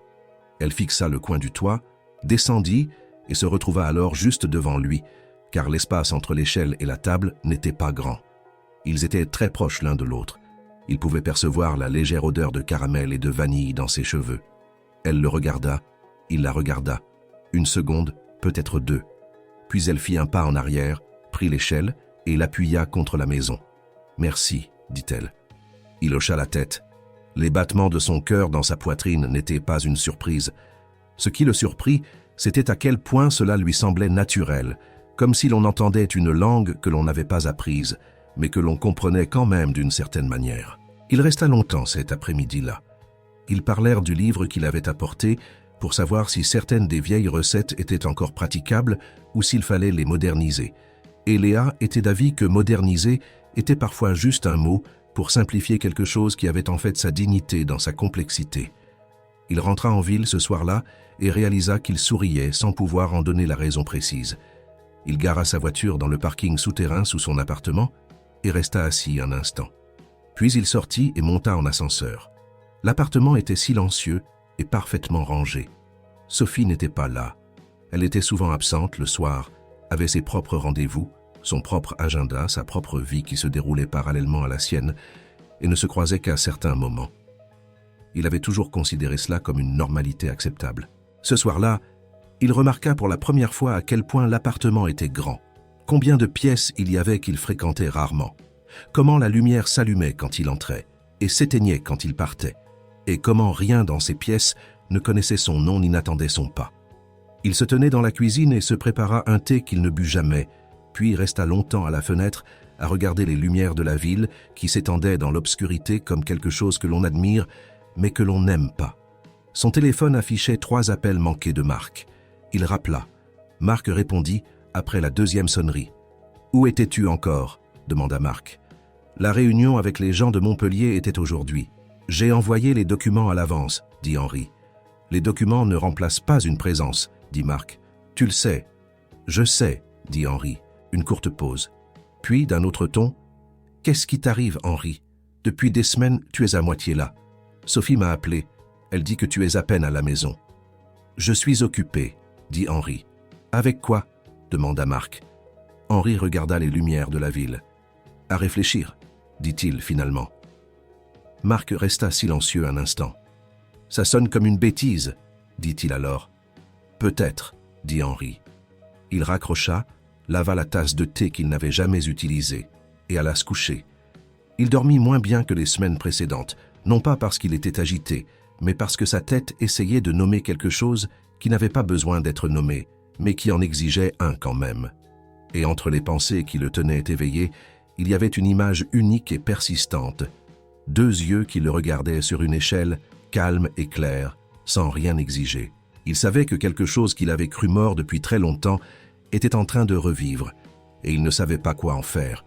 Elle fixa le coin du toit, descendit et se retrouva alors juste devant lui, car l'espace entre l'échelle et la table n'était pas grand. Ils étaient très proches l'un de l'autre. Il pouvait percevoir la légère odeur de caramel et de vanille dans ses cheveux. Elle le regarda, il la regarda. Une seconde, peut-être deux. Puis elle fit un pas en arrière, prit l'échelle et l'appuya contre la maison. « Merci », dit-elle. Il hocha la tête. Les battements de son cœur dans sa poitrine n'étaient pas une surprise. Ce qui le surprit, c'était à quel point cela lui semblait naturel, comme si l'on entendait une langue que l'on n'avait pas apprise, mais que l'on comprenait quand même d'une certaine manière. Il resta longtemps cet après-midi-là. Ils parlèrent du livre qu'il avait apporté pour savoir si certaines des vieilles recettes étaient encore praticables ou s'il fallait les moderniser. Et Léa était d'avis que moderniser était parfois juste un mot pour simplifier quelque chose qui avait en fait sa dignité dans sa complexité. Il rentra en ville ce soir-là et réalisa qu'il souriait sans pouvoir en donner la raison précise. Il gara sa voiture dans le parking souterrain sous son appartement et resta assis un instant. Puis il sortit et monta en ascenseur. L'appartement était silencieux et parfaitement rangé. Sophie n'était pas là. Elle était souvent absente le soir, avait ses propres rendez-vous, son propre agenda, sa propre vie qui se déroulait parallèlement à la sienne et ne se croisait qu'à certains moments. Il avait toujours considéré cela comme une normalité acceptable. Ce soir-là, il remarqua pour la première fois à quel point l'appartement était grand, combien de pièces il y avait qu'il fréquentait rarement, comment la lumière s'allumait quand il entrait et s'éteignait quand il partait, et comment rien dans ces pièces ne connaissait son nom ni n'attendait son pas. Il se tenait dans la cuisine et se prépara un thé qu'il ne but jamais, puis resta longtemps à la fenêtre à regarder les lumières de la ville qui s'étendaient dans l'obscurité comme quelque chose que l'on admire, mais que l'on n'aime pas. Son téléphone affichait 3 appels manqués de Marc. Il rappela. Marc répondit après la 2e sonnerie. « Où étais-tu encore ?» demanda Marc. « La réunion avec les gens de Montpellier était aujourd'hui. J'ai envoyé les documents à l'avance, » dit Henri. « Les documents ne remplacent pas une présence, » dit Marc. « Tu le sais. »« Je sais, » dit Henri. Une courte pause. Puis, d'un autre ton, « Qu'est-ce qui t'arrive, Henri? Depuis des semaines, tu es à moitié là. Sophie m'a appelé. Elle dit que tu es à peine à la maison. »« Je suis occupé, » dit Henri. « Avec quoi ?» demanda Marc. Henri regarda les lumières de la ville. « À réfléchir, » dit-il finalement. Marc resta silencieux un instant. « Ça sonne comme une bêtise, » dit-il alors. « Peut-être, » dit Henri. Il raccrocha, lava la tasse de thé qu'il n'avait jamais utilisée et alla se coucher. Il dormit moins bien que les semaines précédentes, non pas parce qu'il était agité, mais parce que sa tête essayait de nommer quelque chose qui n'avait pas besoin d'être nommé, mais qui en exigeait un quand même. Et entre les pensées qui le tenaient éveillé, il y avait une image unique et persistante, 2 yeux qui le regardaient sur une échelle, calme et claire, sans rien exiger. Il savait que quelque chose qu'il avait cru mort depuis très longtemps était en train de revivre, et il ne savait pas quoi en faire,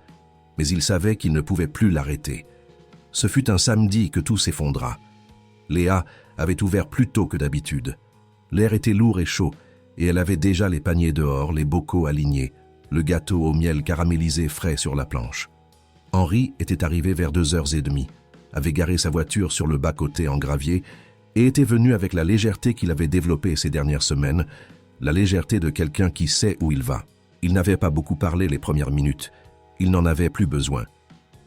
mais il savait qu'il ne pouvait plus l'arrêter. Ce fut un samedi que tout s'effondra. Léa avait ouvert plus tôt que d'habitude. L'air était lourd et chaud, et elle avait déjà les paniers dehors, les bocaux alignés, le gâteau au miel caramélisé frais sur la planche. Henri était arrivé vers 2h30, avait garé sa voiture sur le bas-côté en gravier et était venu avec la légèreté qu'il avait développée ces dernières semaines, la légèreté de quelqu'un qui sait où il va. Il n'avait pas beaucoup parlé les premières minutes. Il n'en avait plus besoin.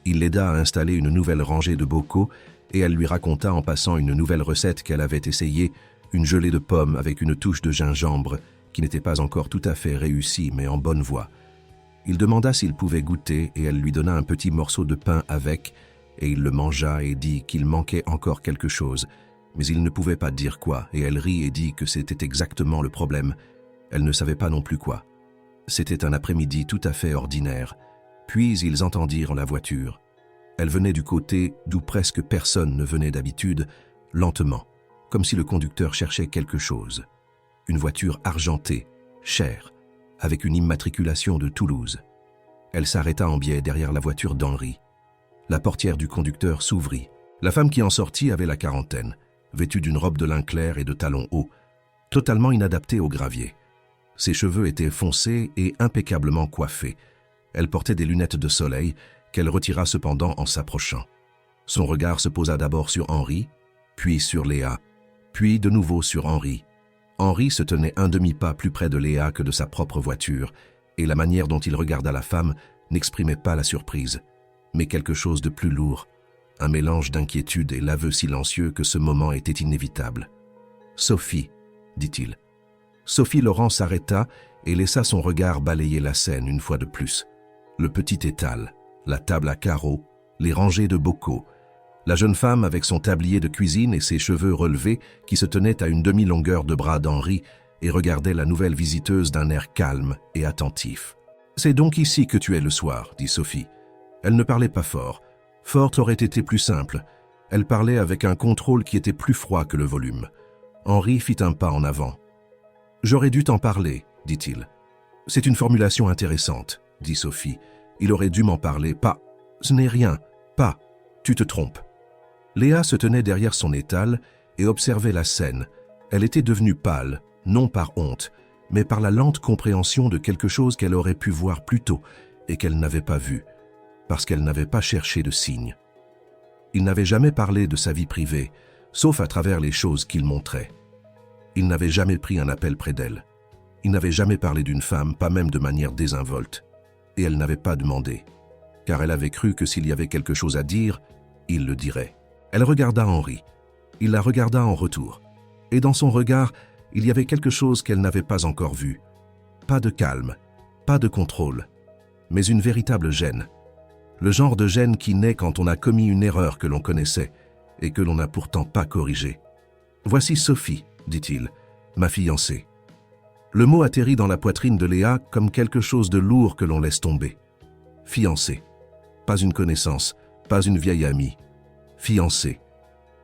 Il l'aida à installer une nouvelle rangée de bocaux et elle lui raconta en passant une nouvelle recette qu'elle avait essayée, une gelée de pommes avec une touche de gingembre qui n'était pas encore tout à fait réussie mais en bonne voie. Il demanda s'il pouvait goûter et elle lui donna un petit morceau de pain avec et il le mangea et dit qu'il manquait encore quelque chose. Mais il ne pouvait pas dire quoi, et elle rit et dit que c'était exactement le problème. Elle ne savait pas non plus quoi. C'était un après-midi tout à fait ordinaire, puis ils entendirent la voiture. Elle venait du côté d'où presque personne ne venait d'habitude, lentement, comme si le conducteur cherchait quelque chose. Une voiture argentée, chère, avec une immatriculation de Toulouse. Elle s'arrêta en biais derrière la voiture d'Henri. La portière du conducteur s'ouvrit. La femme qui en sortit avait la quarantaine, vêtue d'une robe de lin clair et de talons hauts, totalement inadaptée au gravier. Ses cheveux étaient foncés et impeccablement coiffés. Elle portait des lunettes de soleil qu'elle retira cependant en s'approchant. Son regard se posa d'abord sur Henri, puis sur Léa, puis de nouveau sur Henri. Henri se tenait un demi-pas plus près de Léa que de sa propre voiture, et la manière dont il regarda la femme n'exprimait pas la surprise, mais quelque chose de plus lourd, un mélange d'inquiétude et l'aveu silencieux que ce moment était inévitable. « Sophie », dit-il. Sophie Laurent s'arrêta et laissa son regard balayer la scène une fois de plus. Le petit étal, la table à carreaux, les rangées de bocaux, la jeune femme avec son tablier de cuisine et ses cheveux relevés qui se tenaient à une demi-longueur de bras d'Henri et regardait la nouvelle visiteuse d'un air calme et attentif. « C'est donc ici que tu es le soir, » dit Sophie. Elle ne parlait pas fort. Fort aurait été plus simple. Elle parlait avec un contrôle qui était plus froid que le volume. Henri fit un pas en avant. « J'aurais dû t'en parler, » dit-il. « C'est une formulation intéressante, » dit Sophie. « Il aurait dû m'en parler. Pas. Ce n'est rien. Pas. Tu te trompes. » Léa se tenait derrière son étal et observait la scène. Elle était devenue pâle, non par honte, mais par la lente compréhension de quelque chose qu'elle aurait pu voir plus tôt et qu'elle n'avait pas vu, parce qu'elle n'avait pas cherché de signe. Il n'avait jamais parlé de sa vie privée, sauf à travers les choses qu'il montrait. Il n'avait jamais pris un appel près d'elle. Il n'avait jamais parlé d'une femme, pas même de manière désinvolte. Et elle n'avait pas demandé, car elle avait cru que s'il y avait quelque chose à dire, il le dirait. Elle regarda Henri. Il la regarda en retour. Et dans son regard, il y avait quelque chose qu'elle n'avait pas encore vu. Pas de calme, pas de contrôle, mais une véritable gêne. Le genre de gêne qui naît quand on a commis une erreur que l'on connaissait et que l'on n'a pourtant pas corrigée. « Voici Sophie, » dit-il, « ma fiancée. » Le mot atterrit dans la poitrine de Léa comme quelque chose de lourd que l'on laisse tomber. Fiancée. Pas une connaissance, pas une vieille amie. Fiancée.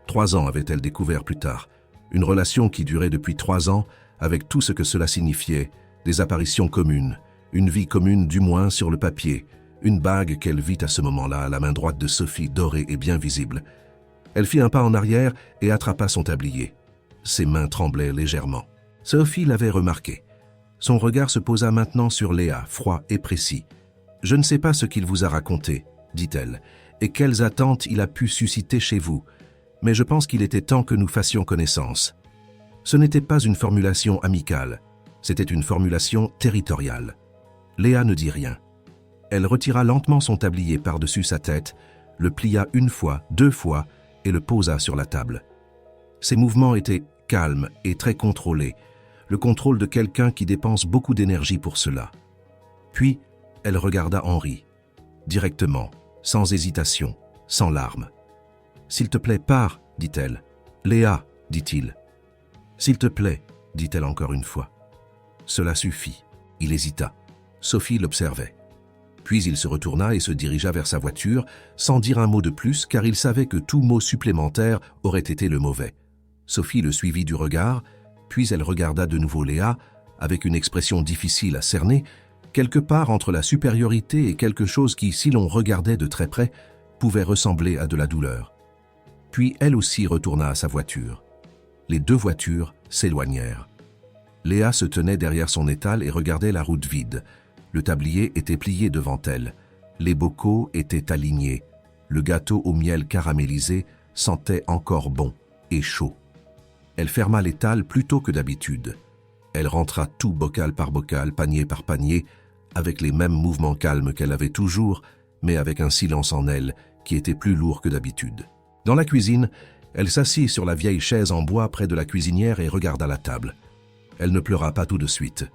3 ans avait-elle découvert plus tard. Une relation qui durait depuis 3 ans, avec tout ce que cela signifiait, des apparitions communes, une vie commune du moins sur le papier, une bague qu'elle vit à ce moment-là à la main droite de Sophie, dorée et bien visible. Elle fit un pas en arrière et attrapa son tablier. Ses mains tremblaient légèrement. Sophie l'avait remarqué. Son regard se posa maintenant sur Léa, froid et précis. « Je ne sais pas ce qu'il vous a raconté, » dit-elle, « et quelles attentes il a pu susciter chez vous, mais je pense qu'il était temps que nous fassions connaissance. » Ce n'était pas une formulation amicale, c'était une formulation territoriale. Léa ne dit rien. Elle retira lentement son tablier par-dessus sa tête, le plia 1 fois, 2 fois et le posa sur la table. Ses mouvements étaient calmes et très contrôlés, le contrôle de quelqu'un qui dépense beaucoup d'énergie pour cela. Puis, elle regarda Henri, directement, sans hésitation, sans larmes. « S'il te plaît, pars, » dit-elle. « Léa, » dit-il. « S'il te plaît, » dit-elle encore une fois. Cela suffit. Il hésita. Sophie l'observait. Puis il se retourna et se dirigea vers sa voiture, sans dire un mot de plus, car il savait que tout mot supplémentaire aurait été le mauvais. Sophie le suivit du regard, puis elle regarda de nouveau Léa, avec une expression difficile à cerner, quelque part entre la supériorité et quelque chose qui, si l'on regardait de très près, pouvait ressembler à de la douleur. Puis elle aussi retourna à sa voiture. Les 2 voitures s'éloignèrent. Léa se tenait derrière son étal et regardait la route vide. Le tablier était plié devant elle. Les bocaux étaient alignés. Le gâteau au miel caramélisé sentait encore bon et chaud. Elle ferma l'étal plus tôt que d'habitude. Elle rentra tout bocal par bocal, panier par panier, avec les mêmes mouvements calmes qu'elle avait toujours, mais avec un silence en elle qui était plus lourd que d'habitude. Dans la cuisine, elle s'assit sur la vieille chaise en bois près de la cuisinière et regarda la table. Elle ne pleura pas tout de suite.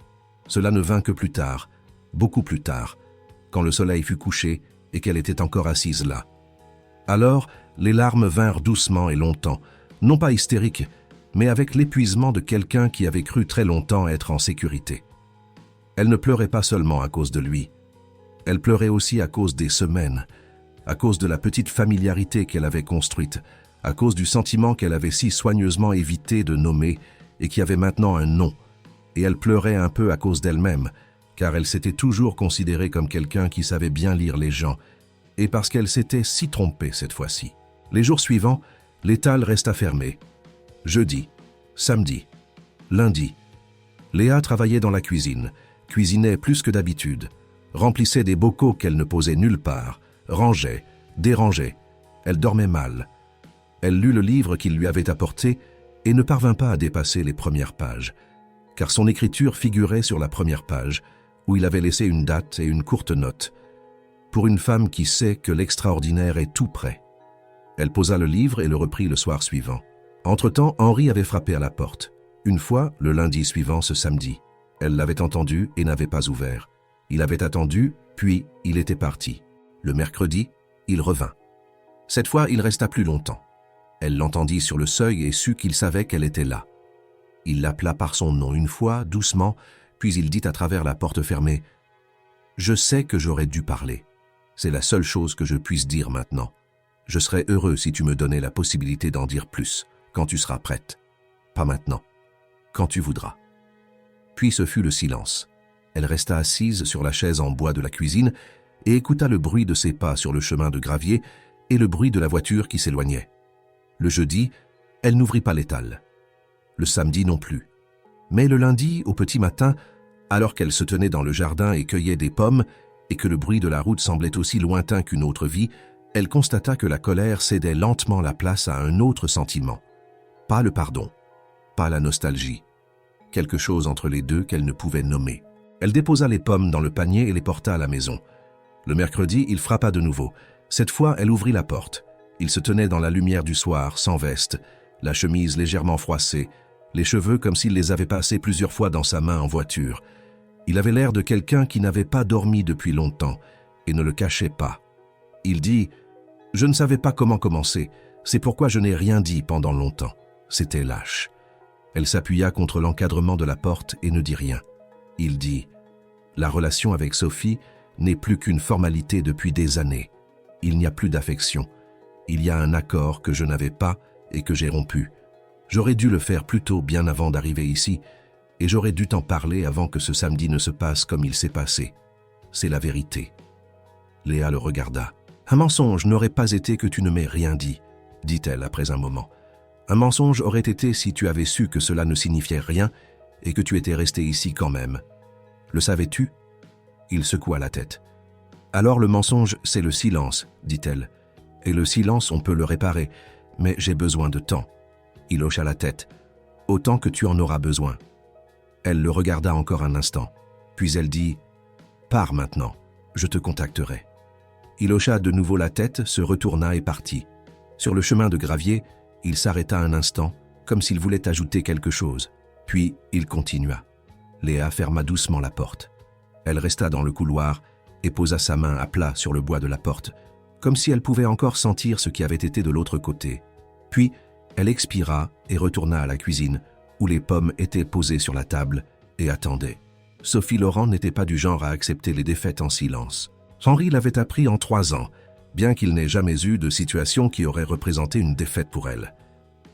Cela ne vint que plus tard, beaucoup plus tard, quand le soleil fut couché et qu'elle était encore assise là. Alors, les larmes vinrent doucement et longtemps, non pas hystériques, mais avec l'épuisement de quelqu'un qui avait cru très longtemps être en sécurité. Elle ne pleurait pas seulement à cause de lui. Elle pleurait aussi à cause des semaines, à cause de la petite familiarité qu'elle avait construite, à cause du sentiment qu'elle avait si soigneusement évité de nommer et qui avait maintenant un nom. Et elle pleurait un peu à cause d'elle-même, car elle s'était toujours considérée comme quelqu'un qui savait bien lire les gens, et parce qu'elle s'était si trompée cette fois-ci. Les jours suivants, l'étal resta fermé. Jeudi, samedi, lundi. Léa travaillait dans la cuisine, cuisinait plus que d'habitude, remplissait des bocaux qu'elle ne posait nulle part, rangeait, dérangeait. Elle dormait mal. Elle lut le livre qu'il lui avait apporté et ne parvint pas à dépasser les premières pages, car son écriture figurait sur la première page, où il avait laissé une date et une courte note. Pour une femme qui sait que l'extraordinaire est tout près. Elle posa le livre et le reprit le soir suivant. Entre-temps, Henri avait frappé à la porte. Une fois, le lundi suivant, ce samedi. Elle l'avait entendu et n'avait pas ouvert. Il avait attendu, puis il était parti. Le mercredi, il revint. Cette fois, il resta plus longtemps. Elle l'entendit sur le seuil et sut qu'il savait qu'elle était là. Il l'appela par son nom une fois, doucement, puis il dit à travers la porte fermée « Je sais que j'aurais dû parler. C'est la seule chose que je puisse dire maintenant. Je serais heureux si tu me donnais la possibilité d'en dire plus, quand tu seras prête. Pas maintenant. Quand tu voudras. » Puis ce fut le silence. Elle resta assise sur la chaise en bois de la cuisine et écouta le bruit de ses pas sur le chemin de gravier et le bruit de la voiture qui s'éloignait. Le jeudi, elle n'ouvrit pas l'étal. Le samedi non plus. Mais le lundi, au petit matin, alors qu'elle se tenait dans le jardin et cueillait des pommes, et que le bruit de la route semblait aussi lointain qu'une autre vie, elle constata que la colère cédait lentement la place à un autre sentiment. Pas le pardon, pas la nostalgie. Quelque chose entre les deux qu'elle ne pouvait nommer. Elle déposa les pommes dans le panier et les porta à la maison. Le mercredi, il frappa de nouveau. Cette fois, elle ouvrit la porte. Il se tenait dans la lumière du soir, sans veste, la chemise légèrement froissée, les cheveux comme s'il les avait passés plusieurs fois dans sa main en voiture. Il avait l'air de quelqu'un qui n'avait pas dormi depuis longtemps et ne le cachait pas. Il dit « Je ne savais pas comment commencer, c'est pourquoi je n'ai rien dit pendant longtemps. C'était lâche. » Elle s'appuya contre l'encadrement de la porte et ne dit rien. Il dit « La relation avec Sophie n'est plus qu'une formalité depuis des années. Il n'y a plus d'affection. Il y a un accord que je n'avais pas et que j'ai rompu. J'aurais dû le faire plus tôt, bien avant d'arriver ici, et j'aurais dû t'en parler avant que ce samedi ne se passe comme il s'est passé. C'est la vérité. » Léa le regarda. « Un mensonge n'aurait pas été que tu ne m'aies rien dit, » dit-elle après un moment. « Un mensonge aurait été si tu avais su que cela ne signifiait rien et que tu étais resté ici quand même. Le savais-tu » Il secoua la tête. « Alors le mensonge, c'est le silence, » dit-elle. « Et le silence, on peut le réparer, mais j'ai besoin de temps. » Il hocha la tête. « Autant que tu en auras besoin. » Elle le regarda encore un instant, puis elle dit « Pars maintenant, je te contacterai. » Il hocha de nouveau la tête, se retourna et partit. Sur le chemin de gravier, il s'arrêta un instant, comme s'il voulait ajouter quelque chose. Puis il continua. Léa ferma doucement la porte. Elle resta dans le couloir et posa sa main à plat sur le bois de la porte, comme si elle pouvait encore sentir ce qui avait été de l'autre côté. Puis elle expira et retourna à la cuisine, où les pommes étaient posées sur la table et attendaient. Sophie Laurent n'était pas du genre à accepter les défaites en silence. Henri l'avait appris en 3 ans, bien qu'il n'ait jamais eu de situation qui aurait représenté une défaite pour elle.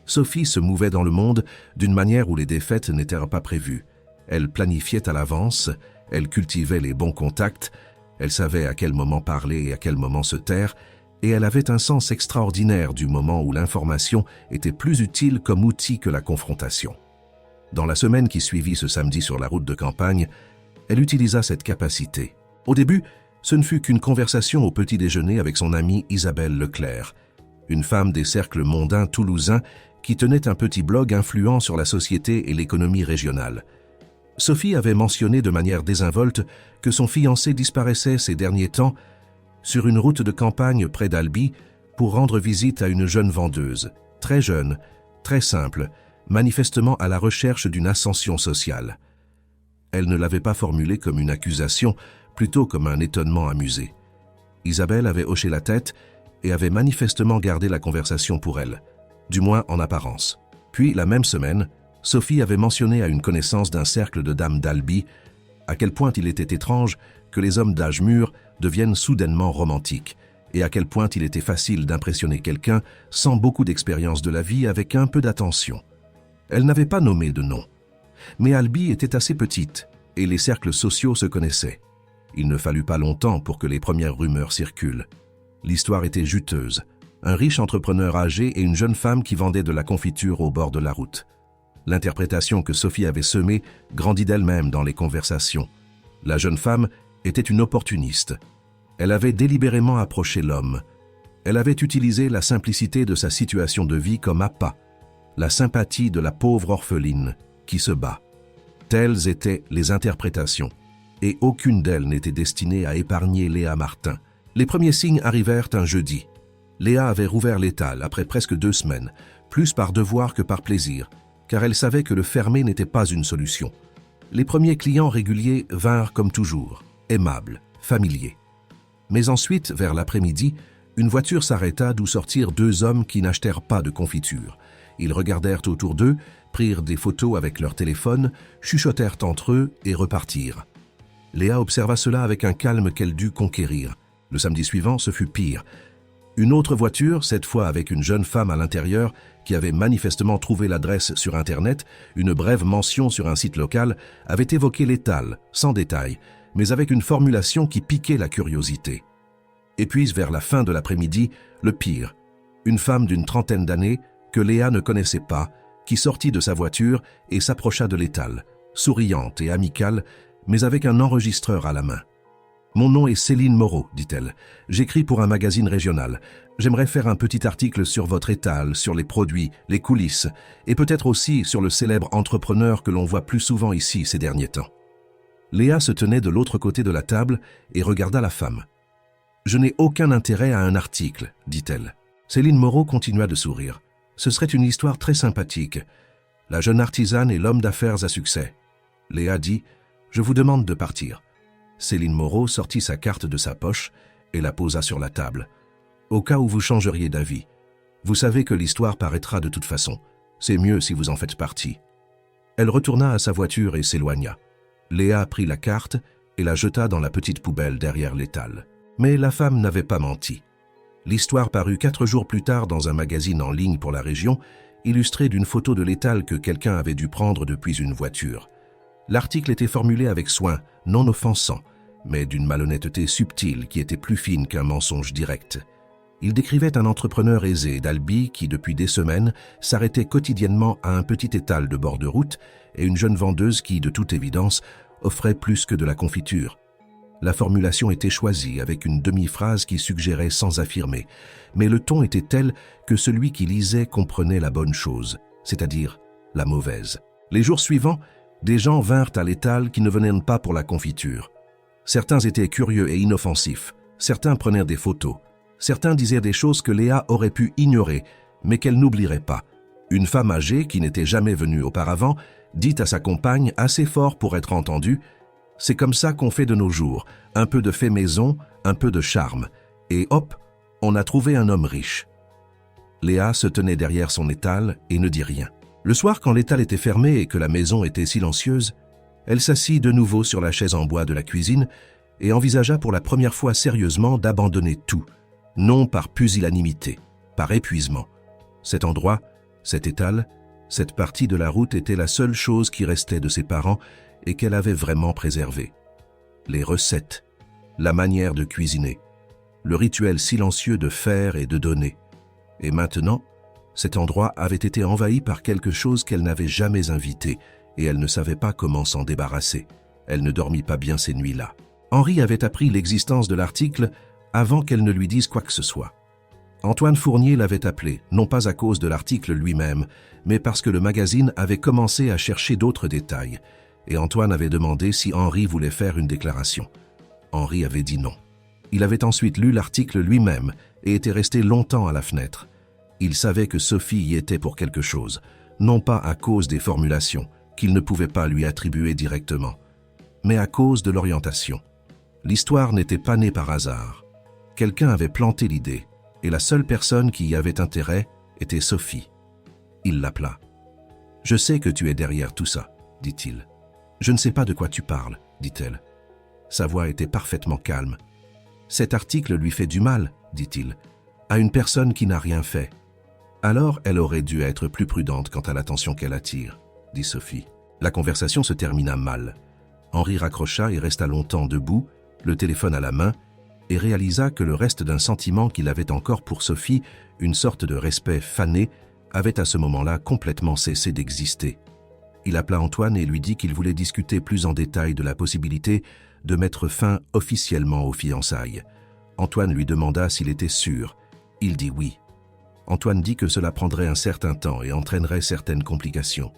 Sophie se mouvait dans le monde d'une manière où les défaites n'étaient pas prévues. Elle planifiait à l'avance, elle cultivait les bons contacts, elle savait à quel moment parler et à quel moment se taire, et elle avait un sens extraordinaire du moment où l'information était plus utile comme outil que la confrontation. Dans la semaine qui suivit ce samedi sur la route de campagne, elle utilisa cette capacité. Au début, ce ne fut qu'une conversation au petit déjeuner avec son amie Isabelle Leclerc, une femme des cercles mondains toulousains qui tenait un petit blog influent sur la société et l'économie régionale. Sophie avait mentionné de manière désinvolte que son fiancé disparaissait ces derniers temps sur une route de campagne près d'Albi pour rendre visite à une jeune vendeuse, très jeune, très simple, manifestement à la recherche d'une ascension sociale. Elle ne l'avait pas formulée comme une accusation, plutôt comme un étonnement amusé. Isabelle avait hoché la tête et avait manifestement gardé la conversation pour elle, du moins en apparence. Puis, la même semaine, Sophie avait mentionné à une connaissance d'un cercle de dames d'Albi À quel point il était étrange que les hommes d'âge mûr deviennent soudainement romantiques, et à quel point il était facile d'impressionner quelqu'un sans beaucoup d'expérience de la vie avec un peu d'attention. Elle n'avait pas nommé de nom. Mais Albi était assez petite, et les cercles sociaux se connaissaient. Il ne fallut pas longtemps pour que les premières rumeurs circulent. L'histoire était juteuse. Un riche entrepreneur âgé et une jeune femme qui vendait de la confiture au bord de la route. L'interprétation que Sophie avait semée grandit d'elle-même dans les conversations. La jeune femme était une opportuniste. Elle avait délibérément approché l'homme. Elle avait utilisé la simplicité de sa situation de vie comme appât, la sympathie de la pauvre orpheline qui se bat. Telles étaient les interprétations, et aucune d'elles n'était destinée à épargner Léa Martin. Les premiers signes arrivèrent un jeudi. Léa avait rouvert l'étal après presque 2 semaines, plus par devoir que par plaisir, car elle savait que le fermer n'était pas une solution. Les premiers clients réguliers vinrent comme toujours, aimables, familiers. Mais ensuite, vers l'après-midi, une voiture s'arrêta d'où sortirent 2 hommes qui n'achetèrent pas de confiture. Ils regardèrent autour d'eux, prirent des photos avec leur téléphone, chuchotèrent entre eux et repartirent. Léa observa cela avec un calme qu'elle dut conquérir. Le samedi suivant, ce fut pire. Une autre voiture, cette fois avec une jeune femme à l'intérieur, qui avait manifestement trouvé l'adresse sur Internet, une brève mention sur un site local, avait évoqué l'étal, sans détail, mais avec une formulation qui piquait la curiosité. Et puis, vers la fin de l'après-midi, le pire, une femme d'une 30aine d'années, que Léa ne connaissait pas, qui sortit de sa voiture et s'approcha de l'étal, souriante et amicale, mais avec un enregistreur à la main. « Mon nom est Céline Moreau, dit-elle. J'écris pour un magazine régional. J'aimerais faire un petit article sur votre étal, sur les produits, les coulisses, et peut-être aussi sur le célèbre entrepreneur que l'on voit plus souvent ici ces derniers temps. » Léa se tenait de l'autre côté de la table et regarda la femme. « Je n'ai aucun intérêt à un article, dit-elle. » Céline Moreau continua de sourire. Ce serait une histoire très sympathique. La jeune artisane et l'homme d'affaires à succès. Léa dit « Je vous demande de partir. » Céline Moreau sortit sa carte de sa poche et la posa sur la table. « Au cas où vous changeriez d'avis. Vous savez que l'histoire paraîtra de toute façon. C'est mieux si vous en faites partie. » Elle retourna à sa voiture et s'éloigna. Léa prit la carte et la jeta dans la petite poubelle derrière l'étal. Mais la femme n'avait pas menti. L'histoire parut 4 jours plus tard dans un magazine en ligne pour la région, illustré d'une photo de l'étal que quelqu'un avait dû prendre depuis une voiture. L'article était formulé avec soin, non offensant, mais d'une malhonnêteté subtile qui était plus fine qu'un mensonge direct. Il décrivait un entrepreneur aisé d'Albi qui, depuis des semaines, s'arrêtait quotidiennement à un petit étal de bord de route et une jeune vendeuse qui, de toute évidence, offrait plus que de la confiture. La formulation était choisie avec une demi-phrase qui suggérait sans affirmer, mais le ton était tel que celui qui lisait comprenait la bonne chose, c'est-à-dire la mauvaise. Les jours suivants, des gens vinrent à l'étal qui ne venaient pas pour la confiture. Certains étaient curieux et inoffensifs, certains prenaient des photos, certains disaient des choses que Léa aurait pu ignorer, mais qu'elle n'oublierait pas. Une femme âgée, qui n'était jamais venue auparavant, dit à sa compagne assez fort pour être entendue « C'est comme ça qu'on fait de nos jours, un peu de fait maison, un peu de charme, et hop, on a trouvé un homme riche. » Léa se tenait derrière son étal et ne dit rien. Le soir, quand l'étal était fermé et que la maison était silencieuse, elle s'assit de nouveau sur la chaise en bois de la cuisine et envisagea pour la première fois sérieusement d'abandonner tout, non par pusillanimité, par épuisement. Cet endroit, cet étal, cette partie de la route était la seule chose qui restait de ses parents et qu'elle avait vraiment préservée. Les recettes, la manière de cuisiner, le rituel silencieux de faire et de donner. Et maintenant, cet endroit avait été envahi par quelque chose qu'elle n'avait jamais invité et elle ne savait pas comment s'en débarrasser. Elle ne dormit pas bien ces nuits-là. Henri avait appris l'existence de l'article avant qu'elle ne lui dise quoi que ce soit. Antoine Fournier l'avait appelé, non pas à cause de l'article lui-même, mais parce que le magazine avait commencé à chercher d'autres détails, et Antoine avait demandé si Henri voulait faire une déclaration. Henri avait dit non. Il avait ensuite lu l'article lui-même et était resté longtemps à la fenêtre. Il savait que Sophie y était pour quelque chose, non pas à cause des formulations, qu'il ne pouvait pas lui attribuer directement, mais à cause de l'orientation. L'histoire n'était pas née par hasard. Quelqu'un avait planté l'idée, et la seule personne qui y avait intérêt était Sophie. Il l'appela. « Je sais que tu es derrière tout ça, dit-il. »« Je ne sais pas de quoi tu parles, dit-elle. Sa voix était parfaitement calme. « Cet article lui fait du mal, dit-il, à une personne qui n'a rien fait. » Alors elle aurait dû être plus prudente quant à l'attention qu'elle attire, dit Sophie. La conversation se termina mal. Henri raccrocha et resta longtemps debout, le téléphone à la main, et réalisa que le reste d'un sentiment qu'il avait encore pour Sophie, une sorte de respect fané, avait à ce moment-là complètement cessé d'exister. Il appela Antoine et lui dit qu'il voulait discuter plus en détail de la possibilité de mettre fin officiellement aux fiançailles. Antoine lui demanda s'il était sûr. Il dit oui. Antoine dit que cela prendrait un certain temps et entraînerait certaines complications.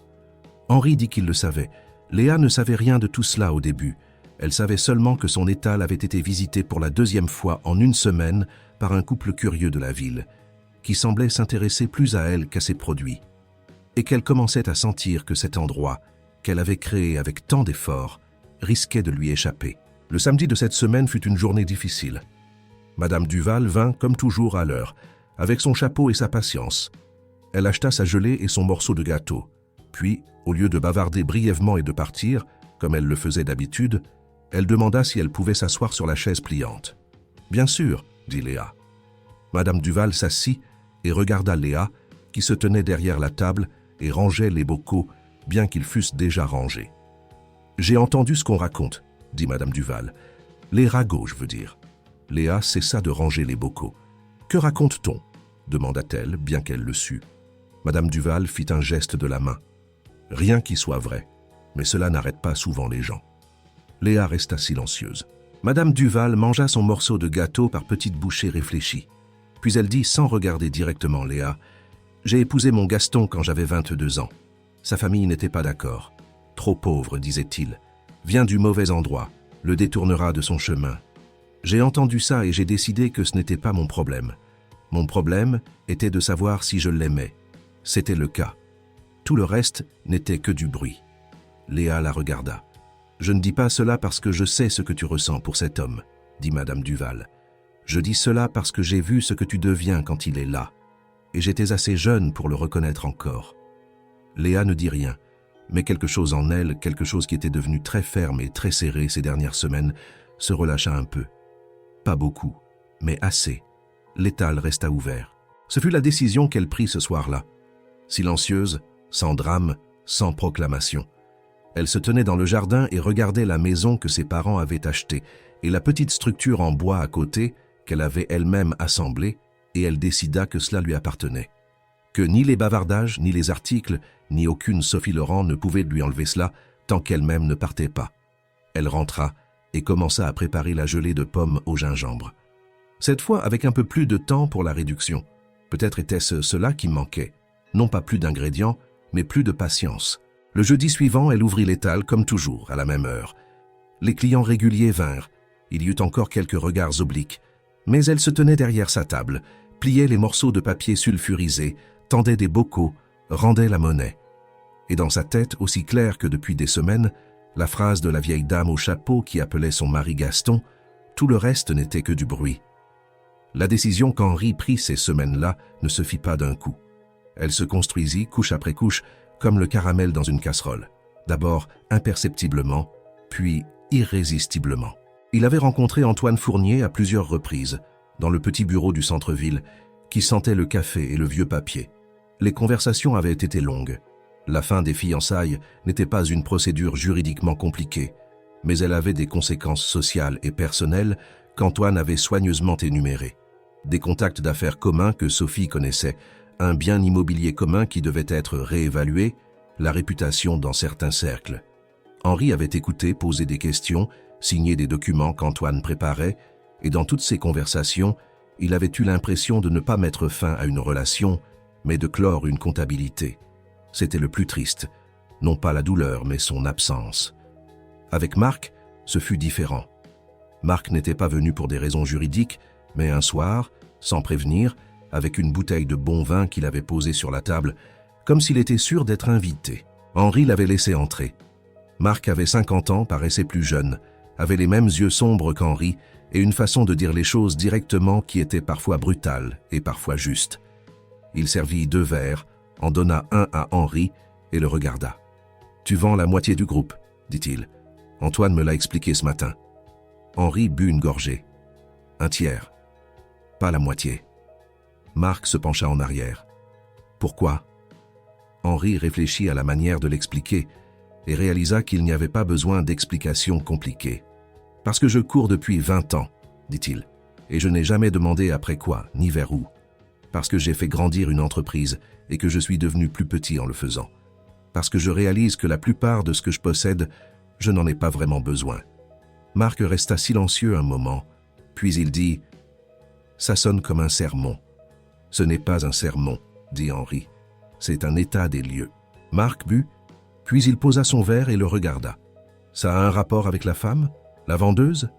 Henri dit qu'il le savait. Léa ne savait rien de tout cela au début. Elle savait seulement que son étal avait été visité pour la 2e fois en une semaine par un couple curieux de la ville, qui semblait s'intéresser plus à elle qu'à ses produits, et qu'elle commençait à sentir que cet endroit, qu'elle avait créé avec tant d'efforts, risquait de lui échapper. Le samedi de cette semaine fut une journée difficile. Madame Duval vint, comme toujours, à l'heure, avec son chapeau et sa patience. Elle acheta sa gelée et son morceau de gâteau. Puis, au lieu de bavarder brièvement et de partir, comme elle le faisait d'habitude, elle demanda si elle pouvait s'asseoir sur la chaise pliante. « Bien sûr, » dit Léa. Madame Duval s'assit et regarda Léa, qui se tenait derrière la table et rangeait les bocaux, bien qu'ils fussent déjà rangés. « J'ai entendu ce qu'on raconte, » dit Madame Duval. « Les ragots, je veux dire. » Léa cessa de ranger les bocaux. « Que raconte-t-on » demanda-t-elle, bien qu'elle le sût. Madame Duval fit un geste de la main. « Rien qui soit vrai, mais cela n'arrête pas souvent les gens. » Léa resta silencieuse. Madame Duval mangea son morceau de gâteau par petites bouchées réfléchies. Puis elle dit, sans regarder directement Léa, « J'ai épousé mon Gaston quand j'avais 22 ans. Sa famille n'était pas d'accord. Trop pauvre, disait-il. Vient du mauvais endroit, le détournera de son chemin. J'ai entendu ça et j'ai décidé que ce n'était pas mon problème. Mon problème était de savoir si je l'aimais. C'était le cas. Tout le reste n'était que du bruit. » Léa la regarda. « Je ne dis pas cela parce que je sais ce que tu ressens pour cet homme, » dit Madame Duval. « Je dis cela parce que j'ai vu ce que tu deviens quand il est là, et j'étais assez jeune pour le reconnaître encore. » Léa ne dit rien, mais quelque chose en elle, quelque chose qui était devenu très ferme et très serré ces dernières semaines, se relâcha un peu. Pas beaucoup, mais assez. L'étal resta ouvert. Ce fut la décision qu'elle prit ce soir-là. Silencieuse, sans drame, sans proclamation. Elle se tenait dans le jardin et regardait la maison que ses parents avaient achetée et la petite structure en bois à côté qu'elle avait elle-même assemblée, et elle décida que cela lui appartenait. Que ni les bavardages, ni les articles, ni aucune Sophie Laurent ne pouvaient lui enlever cela tant qu'elle-même ne partait pas. Elle rentra et commença à préparer la gelée de pommes au gingembre. Cette fois avec un peu plus de temps pour la réduction. Peut-être était-ce cela qui manquait. Non pas plus d'ingrédients, mais plus de patience. Le jeudi suivant, elle ouvrit l'étal comme toujours, à la même heure. Les clients réguliers vinrent. Il y eut encore quelques regards obliques. Mais elle se tenait derrière sa table, pliait les morceaux de papier sulfurisé, tendait des bocaux, rendait la monnaie. Et dans sa tête, aussi claire que depuis des semaines, la phrase de la vieille dame au chapeau qui appelait son mari Gaston, tout le reste n'était que du bruit. La décision qu'Henri prit ces semaines-là ne se fit pas d'un coup. Elle se construisit, couche après couche, comme le caramel dans une casserole. D'abord imperceptiblement, puis irrésistiblement. Il avait rencontré Antoine Fournier à plusieurs reprises, dans le petit bureau du centre-ville, qui sentait le café et le vieux papier. Les conversations avaient été longues. La fin des fiançailles n'était pas une procédure juridiquement compliquée, mais elle avait des conséquences sociales et personnelles qu'Antoine avait soigneusement énumérées. Des contacts d'affaires communs que Sophie connaissait, un bien immobilier commun qui devait être réévalué, la réputation dans certains cercles. Henri avait écouté, posé des questions, signé des documents qu'Antoine préparait, et dans toutes ces conversations, il avait eu l'impression de ne pas mettre fin à une relation, mais de clore une comptabilité. C'était le plus triste, non pas la douleur, mais son absence. Avec Marc, ce fut différent. Marc n'était pas venu pour des raisons juridiques, mais un soir, sans prévenir, avec une bouteille de bon vin qu'il avait posée sur la table, comme s'il était sûr d'être invité. Henri l'avait laissé entrer. Marc avait 50 ans, paraissait plus jeune, avait les mêmes yeux sombres qu'Henri et une façon de dire les choses directement qui était parfois brutale et parfois juste. Il servit 2 verres, en donna un à Henri et le regarda. « Tu vends la moitié du groupe, dit-il. Antoine me l'a expliqué ce matin. Henri but une gorgée. Un tiers. Pas la moitié. Marc se pencha en arrière. Pourquoi? Henri réfléchit à la manière de l'expliquer et réalisa qu'il n'y avait pas besoin d'explications compliquées. Parce que je cours depuis 20 ans, dit-il, et je n'ai jamais demandé après quoi, ni vers où. Parce que j'ai fait grandir une entreprise et que je suis devenu plus petit en le faisant. Parce que je réalise que la plupart de ce que je possède, je n'en ai pas vraiment besoin. Marc resta silencieux un moment, puis il dit « Ça sonne comme un sermon. » « Ce n'est pas un sermon, dit Henri. C'est un état des lieux. » Marc but, puis il posa son verre et le regarda. « Ça a un rapport avec la femme? La vendeuse ?»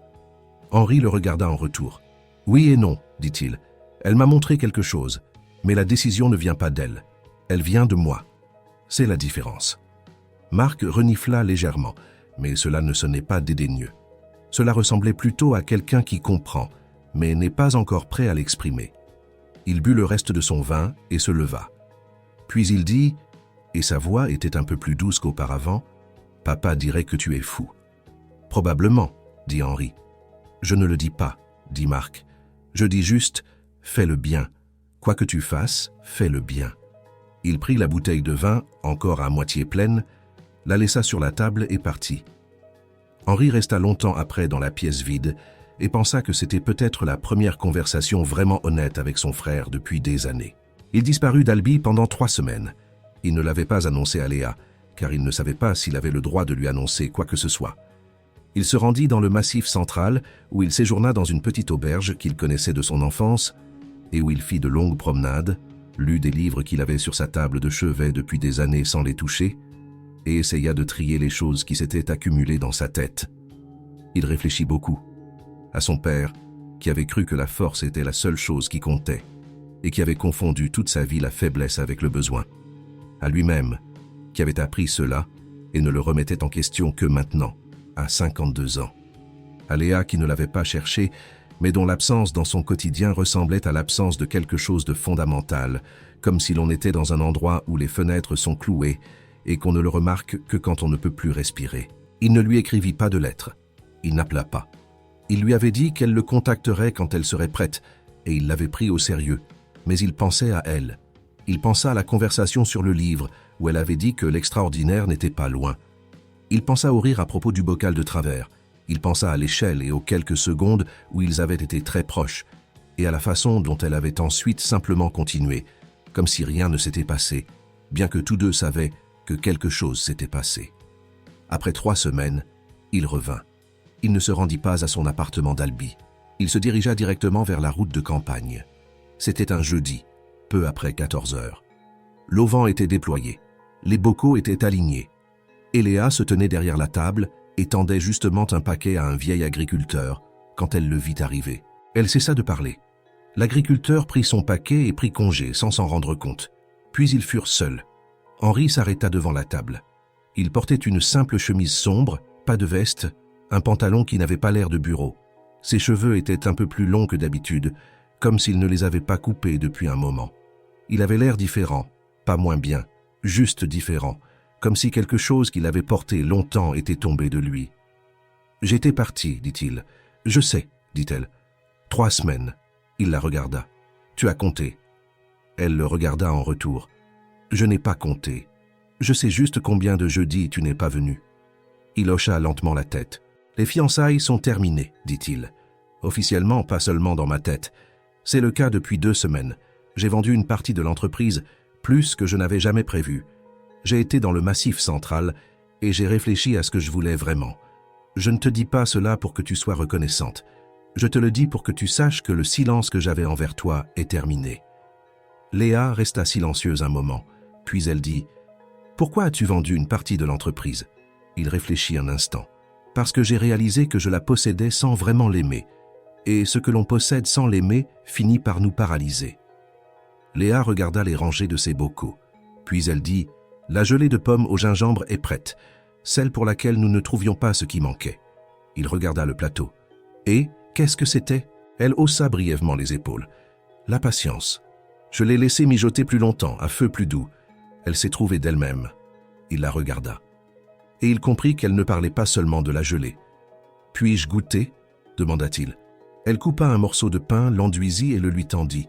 Henri le regarda en retour. « Oui et non, dit-il. Elle m'a montré quelque chose, mais la décision ne vient pas d'elle. Elle vient de moi. C'est la différence. » Marc renifla légèrement, mais cela ne sonnait pas dédaigneux. Cela ressemblait plutôt à quelqu'un qui comprend, mais n'est pas encore prêt à l'exprimer. Il but le reste de son vin et se leva. Puis il dit, et sa voix était un peu plus douce qu'auparavant, « Papa dirait que tu es fou. »« Probablement, » dit Henri. « Je ne le dis pas, » dit Marc. « Je dis juste, fais le bien. Quoi que tu fasses, fais le bien. » Il prit la bouteille de vin, encore à moitié pleine, la laissa sur la table et partit. Henri resta longtemps après dans la pièce vide et pensa que c'était peut-être la première conversation vraiment honnête avec son frère depuis des années. Il disparut d'Albi pendant 3 semaines. Il ne l'avait pas annoncé à Léa, car il ne savait pas s'il avait le droit de lui annoncer quoi que ce soit. Il se rendit dans le Massif central, où il séjourna dans une petite auberge qu'il connaissait de son enfance, et où il fit de longues promenades, lut des livres qu'il avait sur sa table de chevet depuis des années sans les toucher, et essaya de trier les choses qui s'étaient accumulées dans sa tête. Il réfléchit beaucoup. À son père, qui avait cru que la force était la seule chose qui comptait, et qui avait confondu toute sa vie la faiblesse avec le besoin. À lui-même, qui avait appris cela et ne le remettait en question que maintenant, à 52 ans. À Léa qui ne l'avait pas cherché, mais dont l'absence dans son quotidien ressemblait à l'absence de quelque chose de fondamental, comme si l'on était dans un endroit où les fenêtres sont clouées et qu'on ne le remarque que quand on ne peut plus respirer. Il ne lui écrivit pas de lettre. Il n'appela pas. Il lui avait dit qu'elle le contacterait quand elle serait prête, et il l'avait pris au sérieux. Mais il pensait à elle. Il pensa à la conversation sur le livre, où elle avait dit que l'extraordinaire n'était pas loin. Il pensa au rire à propos du bocal de travers. Il pensa à l'échelle et aux quelques secondes où ils avaient été très proches, et à la façon dont elle avait ensuite simplement continué, comme si rien ne s'était passé, bien que tous deux savaient que quelque chose s'était passé. Après 3 semaines, il revint. Il ne se rendit pas à son appartement d'Albi. Il se dirigea directement vers la route de campagne. C'était un jeudi, peu après 14 heures. L'auvent était déployé. Les bocaux étaient alignés. Et Léa se tenait derrière la table et tendait justement un paquet à un vieil agriculteur quand elle le vit arriver. Elle cessa de parler. L'agriculteur prit son paquet et prit congé sans s'en rendre compte. Puis ils furent seuls. Henri s'arrêta devant la table. Il portait une simple chemise sombre, pas de veste, un pantalon qui n'avait pas l'air de bureau. Ses cheveux étaient un peu plus longs que d'habitude, comme s'il ne les avait pas coupés depuis un moment. Il avait l'air différent, pas moins bien, juste différent, comme si quelque chose qu'il avait porté longtemps était tombé de lui. « J'étais parti, dit-il. « Je sais, dit-elle. 3 semaines. » Il la regarda. « Tu as compté. » Elle le regarda en retour. « Je n'ai pas compté. Je sais juste combien de jeudis tu n'es pas venu. » Il hocha lentement la tête. « Les fiançailles sont terminées, dit-il. Officiellement, pas seulement dans ma tête. C'est le cas depuis 2 semaines. J'ai vendu une partie de l'entreprise, plus que je n'avais jamais prévu. J'ai été dans le Massif central et j'ai réfléchi à ce que je voulais vraiment. Je ne te dis pas cela pour que tu sois reconnaissante. Je te le dis pour que tu saches que le silence que j'avais envers toi est terminé. » Léa resta silencieuse un moment, puis elle dit « Pourquoi as-tu vendu une partie de l'entreprise ?» Il réfléchit un instant. « Parce que j'ai réalisé que je la possédais sans vraiment l'aimer. Et ce que l'on possède sans l'aimer finit par nous paralyser. » Léa regarda les rangées de ses bocaux. Puis elle dit « La gelée de pommes au gingembre est prête, celle pour laquelle nous ne trouvions pas ce qui manquait. » Il regarda le plateau. « Et qu'est-ce que c'était ?» Elle haussa brièvement les épaules. « La patience. Je l'ai laissée mijoter plus longtemps, à feu plus doux. Elle s'est trouvée d'elle-même. » Il la regarda. et il comprit qu'elle ne parlait pas seulement de la gelée. « Puis-je goûter » demanda-t-il. Elle coupa un morceau de pain, l'enduisit et le lui tendit.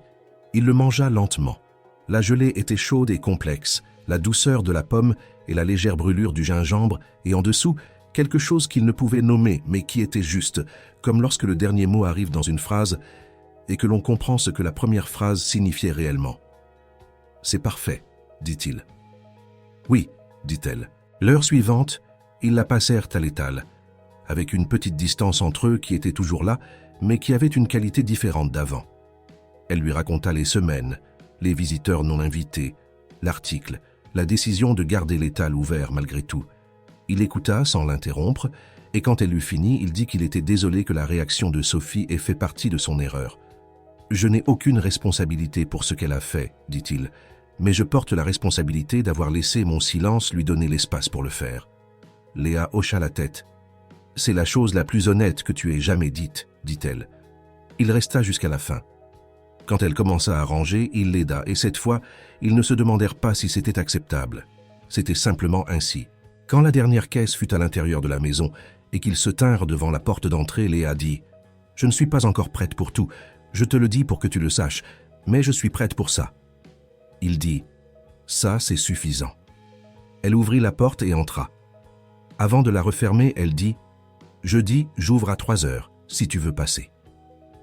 Il le mangea lentement. La gelée était chaude et complexe, la douceur de la pomme et la légère brûlure du gingembre, et en dessous, quelque chose qu'il ne pouvait nommer, mais qui était juste, comme lorsque le dernier mot arrive dans une phrase et que l'on comprend ce que la première phrase signifiait réellement. « C'est parfait, » dit-il. « Oui, » dit-elle. L'heure suivante, ils la passèrent à l'étal, avec une petite distance entre eux qui était toujours là, mais qui avait une qualité différente d'avant. Elle lui raconta les semaines, les visiteurs non invités, l'article, la décision de garder l'étal ouvert malgré tout. Il écouta sans l'interrompre, et quand elle eut fini, il dit qu'il était désolé que la réaction de Sophie ait fait partie de son erreur. « Je n'ai aucune responsabilité pour ce qu'elle a fait, dit-il, mais je porte la responsabilité d'avoir laissé mon silence lui donner l'espace pour le faire. » Léa hocha la tête. « C'est la chose la plus honnête que tu aies jamais dite, » dit-elle. Il resta jusqu'à la fin. Quand elle commença à ranger, il l'aida, et cette fois, ils ne se demandèrent pas si c'était acceptable. C'était simplement ainsi. Quand la dernière caisse fut à l'intérieur de la maison et qu'ils se tinrent devant la porte d'entrée, Léa dit « Je ne suis pas encore prête pour tout. Je te le dis pour que tu le saches, mais je suis prête pour ça. » Il dit « Ça, c'est suffisant. » Elle ouvrit la porte et entra. Avant de la refermer, elle dit « Jeudi, j'ouvre à 3 heures, si tu veux passer. »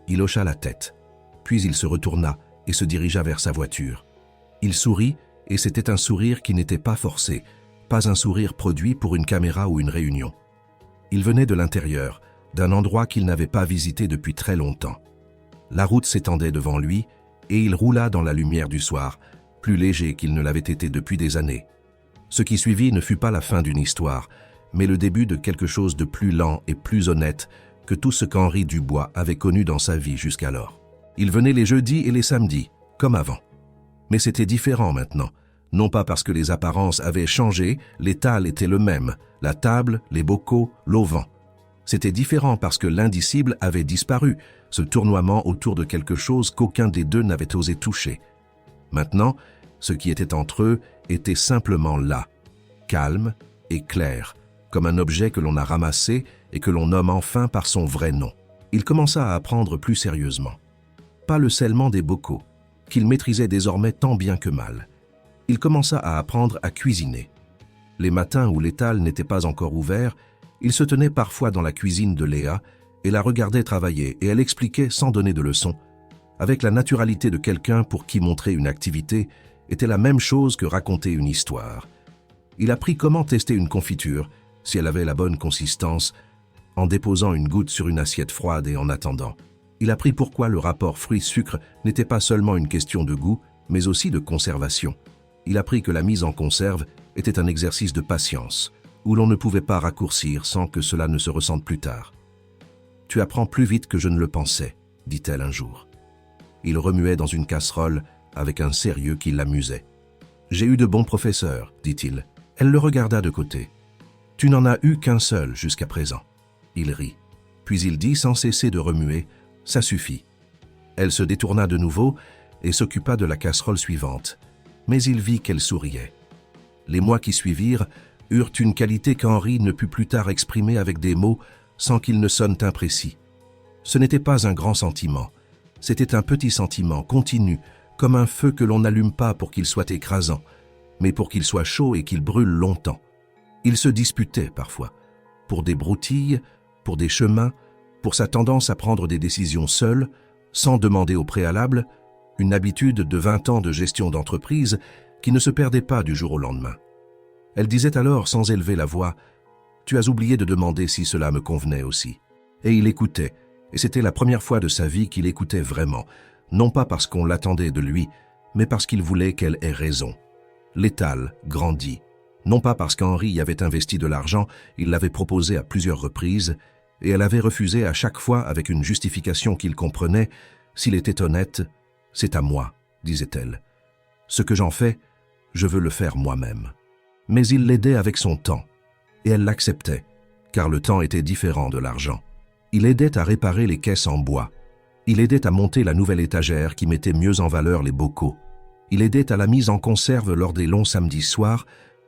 Il hocha la tête. Puis il se retourna et se dirigea vers sa voiture. Il sourit, et c'était un sourire qui n'était pas forcé, pas un sourire produit pour une caméra ou une réunion. Il venait de l'intérieur, d'un endroit qu'il n'avait pas visité depuis très longtemps. La route s'étendait devant lui, et il roula dans la lumière du soir, plus léger qu'il ne l'avait été depuis des années. Ce qui suivit ne fut pas la fin d'une histoire, mais le début de quelque chose de plus lent et plus honnête que tout ce qu'Henri Dubois avait connu dans sa vie jusqu'alors. Il venait les jeudis et les samedis, comme avant. Mais c'était différent maintenant, non pas parce que les apparences avaient changé, l'étal était le même, la table, les bocaux, l'auvent. C'était différent parce que l'indicible avait disparu, ce tournoiement autour de quelque chose qu'aucun des deux n'avait osé toucher. Maintenant, ce qui était entre eux était simplement là, calme et clair, comme un objet que l'on a ramassé et que l'on nomme enfin par son vrai nom. Il commença à apprendre plus sérieusement. Pas le scellement des bocaux, qu'il maîtrisait désormais tant bien que mal. Il commença à apprendre à cuisiner. Les matins où l'étal n'était pas encore ouvert, il se tenait parfois dans la cuisine de Léa et la regardait travailler, et elle expliquait sans donner de leçons, avec la naturalité de quelqu'un pour qui montrer une activité était la même chose que raconter une histoire. Il apprit comment tester une confiture, si elle avait la bonne consistance, en déposant une goutte sur une assiette froide et en attendant. Il apprit pourquoi le rapport fruits-sucre n'était pas seulement une question de goût, mais aussi de conservation. Il apprit que la mise en conserve était un exercice de patience, où l'on ne pouvait pas raccourcir sans que cela ne se ressente plus tard. « Tu apprends plus vite que je ne le pensais », dit-elle un jour. Il remuait dans une casserole avec un sérieux qui l'amusait. « J'ai eu de bons professeurs, dit-il. » Elle le regarda de côté. « Tu n'en as eu qu'un seul jusqu'à présent. » Il rit. Puis il dit sans cesser de remuer « Ça suffit. » Elle se détourna de nouveau et s'occupa de la casserole suivante. Mais il vit qu'elle souriait. Les mois qui suivirent eurent une qualité qu'Henri ne put plus tard exprimer avec des mots sans qu'ils ne sonnent imprécis. Ce n'était pas un grand sentiment, c'était un petit sentiment continu, comme un feu que l'on n'allume pas pour qu'il soit écrasant, mais pour qu'il soit chaud et qu'il brûle longtemps. Ils se disputaient parfois, pour des broutilles, pour des chemins, pour sa tendance à prendre des décisions seules, sans demander au préalable, une habitude de 20 ans de gestion d'entreprise qui ne se perdait pas du jour au lendemain. Elle disait alors sans élever la voix « Tu as oublié de demander si cela me convenait aussi. » Et il écoutait, et c'était la première fois de sa vie qu'il écoutait vraiment, non pas parce qu'on l'attendait de lui, mais parce qu'il voulait qu'elle ait raison. L'étal grandit, non pas parce qu'Henri y avait investi de l'argent, il l'avait proposé à plusieurs reprises, et elle avait refusé à chaque fois avec une justification qu'il comprenait. S'il était honnête, « C'est à moi », disait-elle. « Ce que j'en fais, je veux le faire moi-même. » Mais il l'aidait avec son temps, et elle l'acceptait, car le temps était différent de l'argent. Il aidait à réparer les caisses en bois. Il aidait à monter la nouvelle étagère qui mettait mieux en valeur les bocaux. Il aidait à la mise en conserve lors des longs samedis soirs,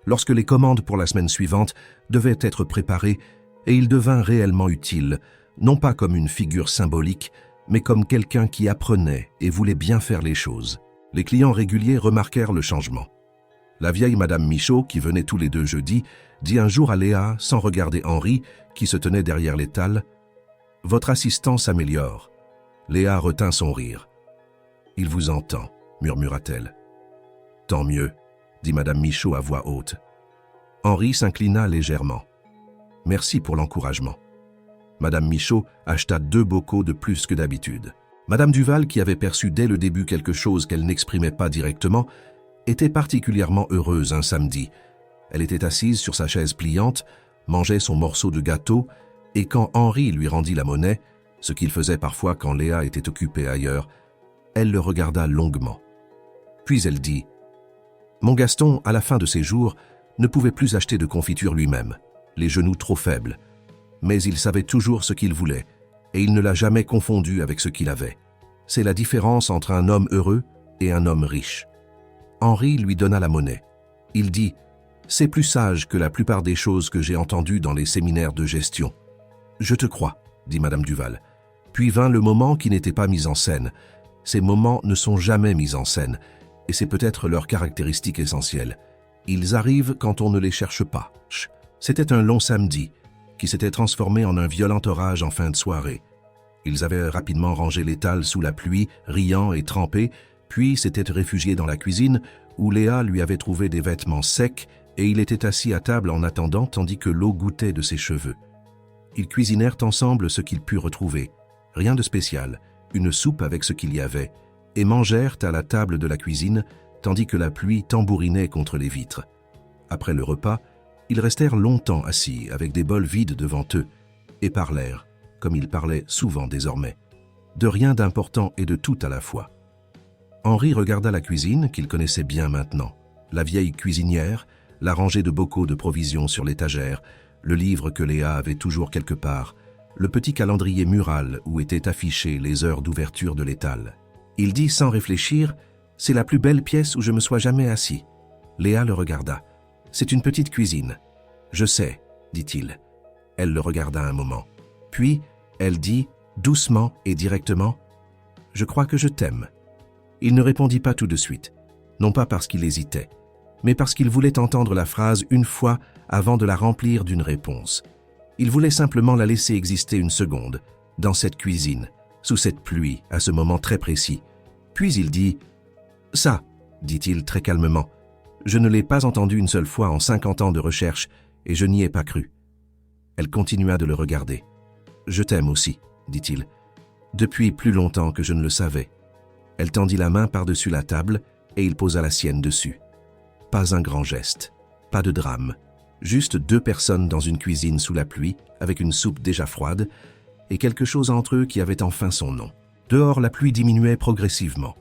lorsque les commandes pour la semaine suivante devaient être préparées, et il devint réellement utile, non pas comme une figure symbolique, mais comme quelqu'un qui apprenait et voulait bien faire les choses. Les clients réguliers remarquèrent le changement. La vieille Madame Michaud, qui venait tous les 2 jeudis, dit un jour à Léa, sans regarder Henri, qui se tenait derrière l'étal, « Votre assistant s'améliore. » Léa retint son rire. « Il vous entend, » murmura-t-elle. « Tant mieux, » dit Madame Michaud à voix haute. Henri s'inclina légèrement. « Merci pour l'encouragement. » Madame Michaud acheta 2 bocaux de plus que d'habitude. Madame Duval, qui avait perçu dès le début quelque chose qu'elle n'exprimait pas directement, était particulièrement heureuse un samedi. Elle était assise sur sa chaise pliante, mangeait son morceau de gâteau, et quand Henri lui rendit la monnaie, ce qu'il faisait parfois quand Léa était occupée ailleurs, elle le regarda longuement. Puis elle dit « Mon Gaston, à la fin de ses jours, ne pouvait plus acheter de confiture lui-même, les genoux trop faibles. Mais il savait toujours ce qu'il voulait, et il ne l'a jamais confondu avec ce qu'il avait. C'est la différence entre un homme heureux et un homme riche. » Henri lui donna la monnaie. Il dit « C'est plus sage que la plupart des choses que j'ai entendues dans les séminaires de gestion. »« Je te crois, » dit Madame Duval. Puis vint le moment qui n'était pas mis en scène. Ces moments ne sont jamais mis en scène, et c'est peut-être leur caractéristique essentielle. Ils arrivent quand on ne les cherche pas. C'était un long samedi, qui s'était transformé en un violent orage en fin de soirée. Ils avaient rapidement rangé l'étal sous la pluie, riant et trempés, puis s'étaient réfugiés dans la cuisine, où Léa lui avait trouvé des vêtements secs, et il était assis à table en attendant tandis que l'eau gouttait de ses cheveux. Ils cuisinèrent ensemble ce qu'ils purent retrouver, rien de spécial, une soupe avec ce qu'il y avait, et mangèrent à la table de la cuisine, tandis que la pluie tambourinait contre les vitres. Après le repas, ils restèrent longtemps assis, avec des bols vides devant eux, et parlèrent, comme ils parlaient souvent désormais, de rien d'important et de tout à la fois. Henri regarda la cuisine, qu'il connaissait bien maintenant, la vieille cuisinière, la rangée de bocaux de provisions sur l'étagère, le livre que Léa avait toujours quelque part, le petit calendrier mural où étaient affichées les heures d'ouverture de l'étal. Il dit sans réfléchir, « C'est la plus belle pièce où je me sois jamais assis. » Léa le regarda. « C'est une petite cuisine. »« Je sais, » dit-il. Elle le regarda un moment. Puis, elle dit, doucement et directement, « Je crois que je t'aime. » Il ne répondit pas tout de suite, non pas parce qu'il hésitait, mais parce qu'il voulait entendre la phrase une fois avant de la remplir d'une réponse. Il voulait simplement la laisser exister une seconde, dans cette cuisine, sous cette pluie, à ce moment très précis. Puis il dit « Ça, dit-il très calmement, je ne l'ai pas entendu une seule fois en 50 ans de recherche et je n'y ai pas cru. » Elle continua de le regarder. « Je t'aime aussi, dit-il, depuis plus longtemps que je ne le savais. » Elle tendit la main par-dessus la table et il posa la sienne dessus. Pas un grand geste, pas de drame, juste 2 personnes dans une cuisine sous la pluie, avec une soupe déjà froide, et quelque chose entre eux qui avait enfin son nom. Dehors, la pluie diminuait progressivement.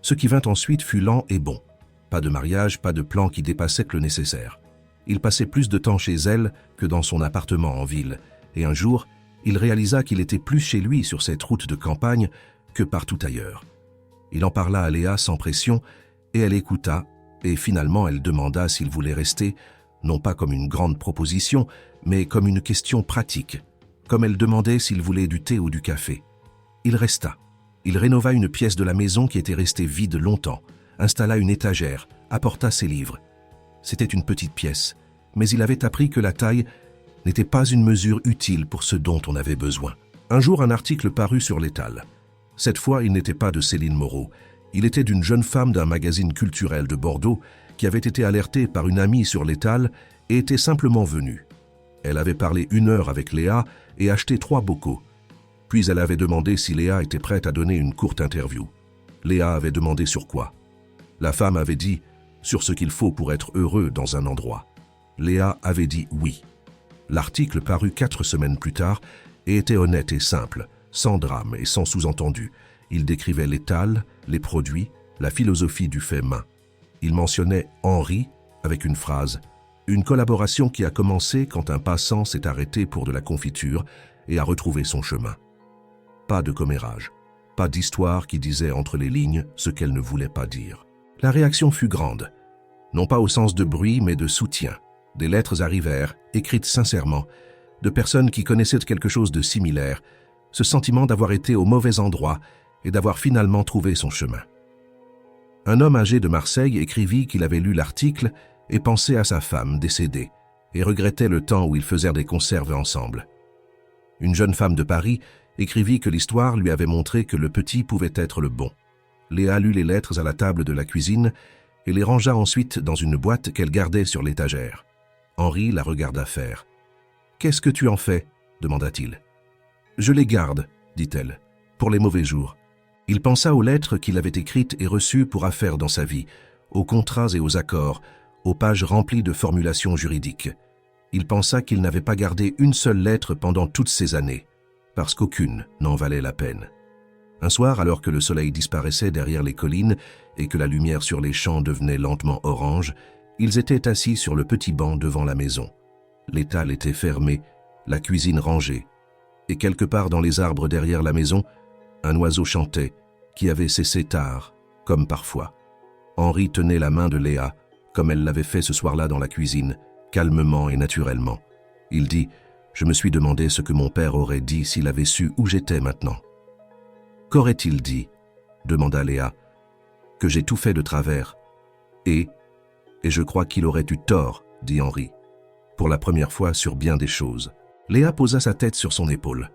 Ce qui vint ensuite fut lent et bon. Pas de mariage, pas de plan qui dépassait que le nécessaire. Il passait plus de temps chez elle que dans son appartement en ville, et un jour, il réalisa qu'il était plus chez lui sur cette route de campagne que partout ailleurs. Il en parla à Léa sans pression, et elle écouta, et finalement elle demanda s'il voulait rester, non pas comme une grande proposition, mais comme une question pratique, comme elle demandait s'il voulait du thé ou du café. Il resta. Il rénova une pièce de la maison qui était restée vide longtemps, installa une étagère, apporta ses livres. C'était une petite pièce, mais il avait appris que la taille n'était pas une mesure utile pour ce dont on avait besoin. Un jour, un article parut sur l'étal. Cette fois, il n'était pas de Céline Moreau. Il était d'une jeune femme d'un magazine culturel de Bordeaux qui avait été alertée par une amie sur l'étal et était simplement venue. Elle avait parlé 1 heure avec Léa et acheté 3 bocaux. Puis elle avait demandé si Léa était prête à donner une courte interview. Léa avait demandé sur quoi. La femme avait dit « sur ce qu'il faut pour être heureux dans un endroit ». Léa avait dit oui. L'article parut 4 semaines plus tard et était honnête et simple, sans drame et sans sous-entendu. Il décrivait l'étal, les produits, la philosophie du fait main. Il mentionnait Henri avec une phrase « Une collaboration qui a commencé quand un passant s'est arrêté pour de la confiture et a retrouvé son chemin. » Pas de commérage, pas d'histoire qui disait entre les lignes ce qu'elle ne voulait pas dire. La réaction fut grande. non pas au sens de bruit, mais de soutien. Des lettres arrivèrent, écrites sincèrement, de personnes qui connaissaient quelque chose de similaire, ce sentiment d'avoir été au mauvais endroit et d'avoir finalement trouvé son chemin. Un homme âgé de Marseille écrivit qu'il avait lu l'article et pensait à sa femme décédée et regrettait le temps où ils faisèrent des conserves ensemble. Une jeune femme de Paris écrivit que l'histoire lui avait montré que le petit pouvait être le bon. Léa lut les lettres à la table de la cuisine et les rangea ensuite dans une boîte qu'elle gardait sur l'étagère. Henri la regarda faire. « Qu'est-ce que tu en fais » demanda-t-il. « Je les garde, dit-elle, pour les mauvais jours. » Il pensa aux lettres qu'il avait écrites et reçues pour affaires dans sa vie, aux contrats et aux accords, aux pages remplies de formulations juridiques. Il pensa qu'il n'avait pas gardé une seule lettre pendant toutes ces années, parce qu'aucune n'en valait la peine. Un soir, alors que le soleil disparaissait derrière les collines et que la lumière sur les champs devenait lentement orange, ils étaient assis sur le petit banc devant la maison. L'étal était fermé, la cuisine rangée, et quelque part dans les arbres derrière la maison, un oiseau chantait, qui avait cessé tard, comme parfois. Henri tenait la main de Léa, comme elle l'avait fait ce soir-là dans la cuisine, calmement et naturellement. Il dit « Je me suis demandé ce que mon père aurait dit s'il avait su où j'étais maintenant. » « Qu'aurait-il dit ?» demanda Léa. « Que j'ai tout fait de travers. Et je crois qu'il aurait eu tort, dit Henri, pour la première fois sur bien des choses. » Léa posa sa tête sur son épaule.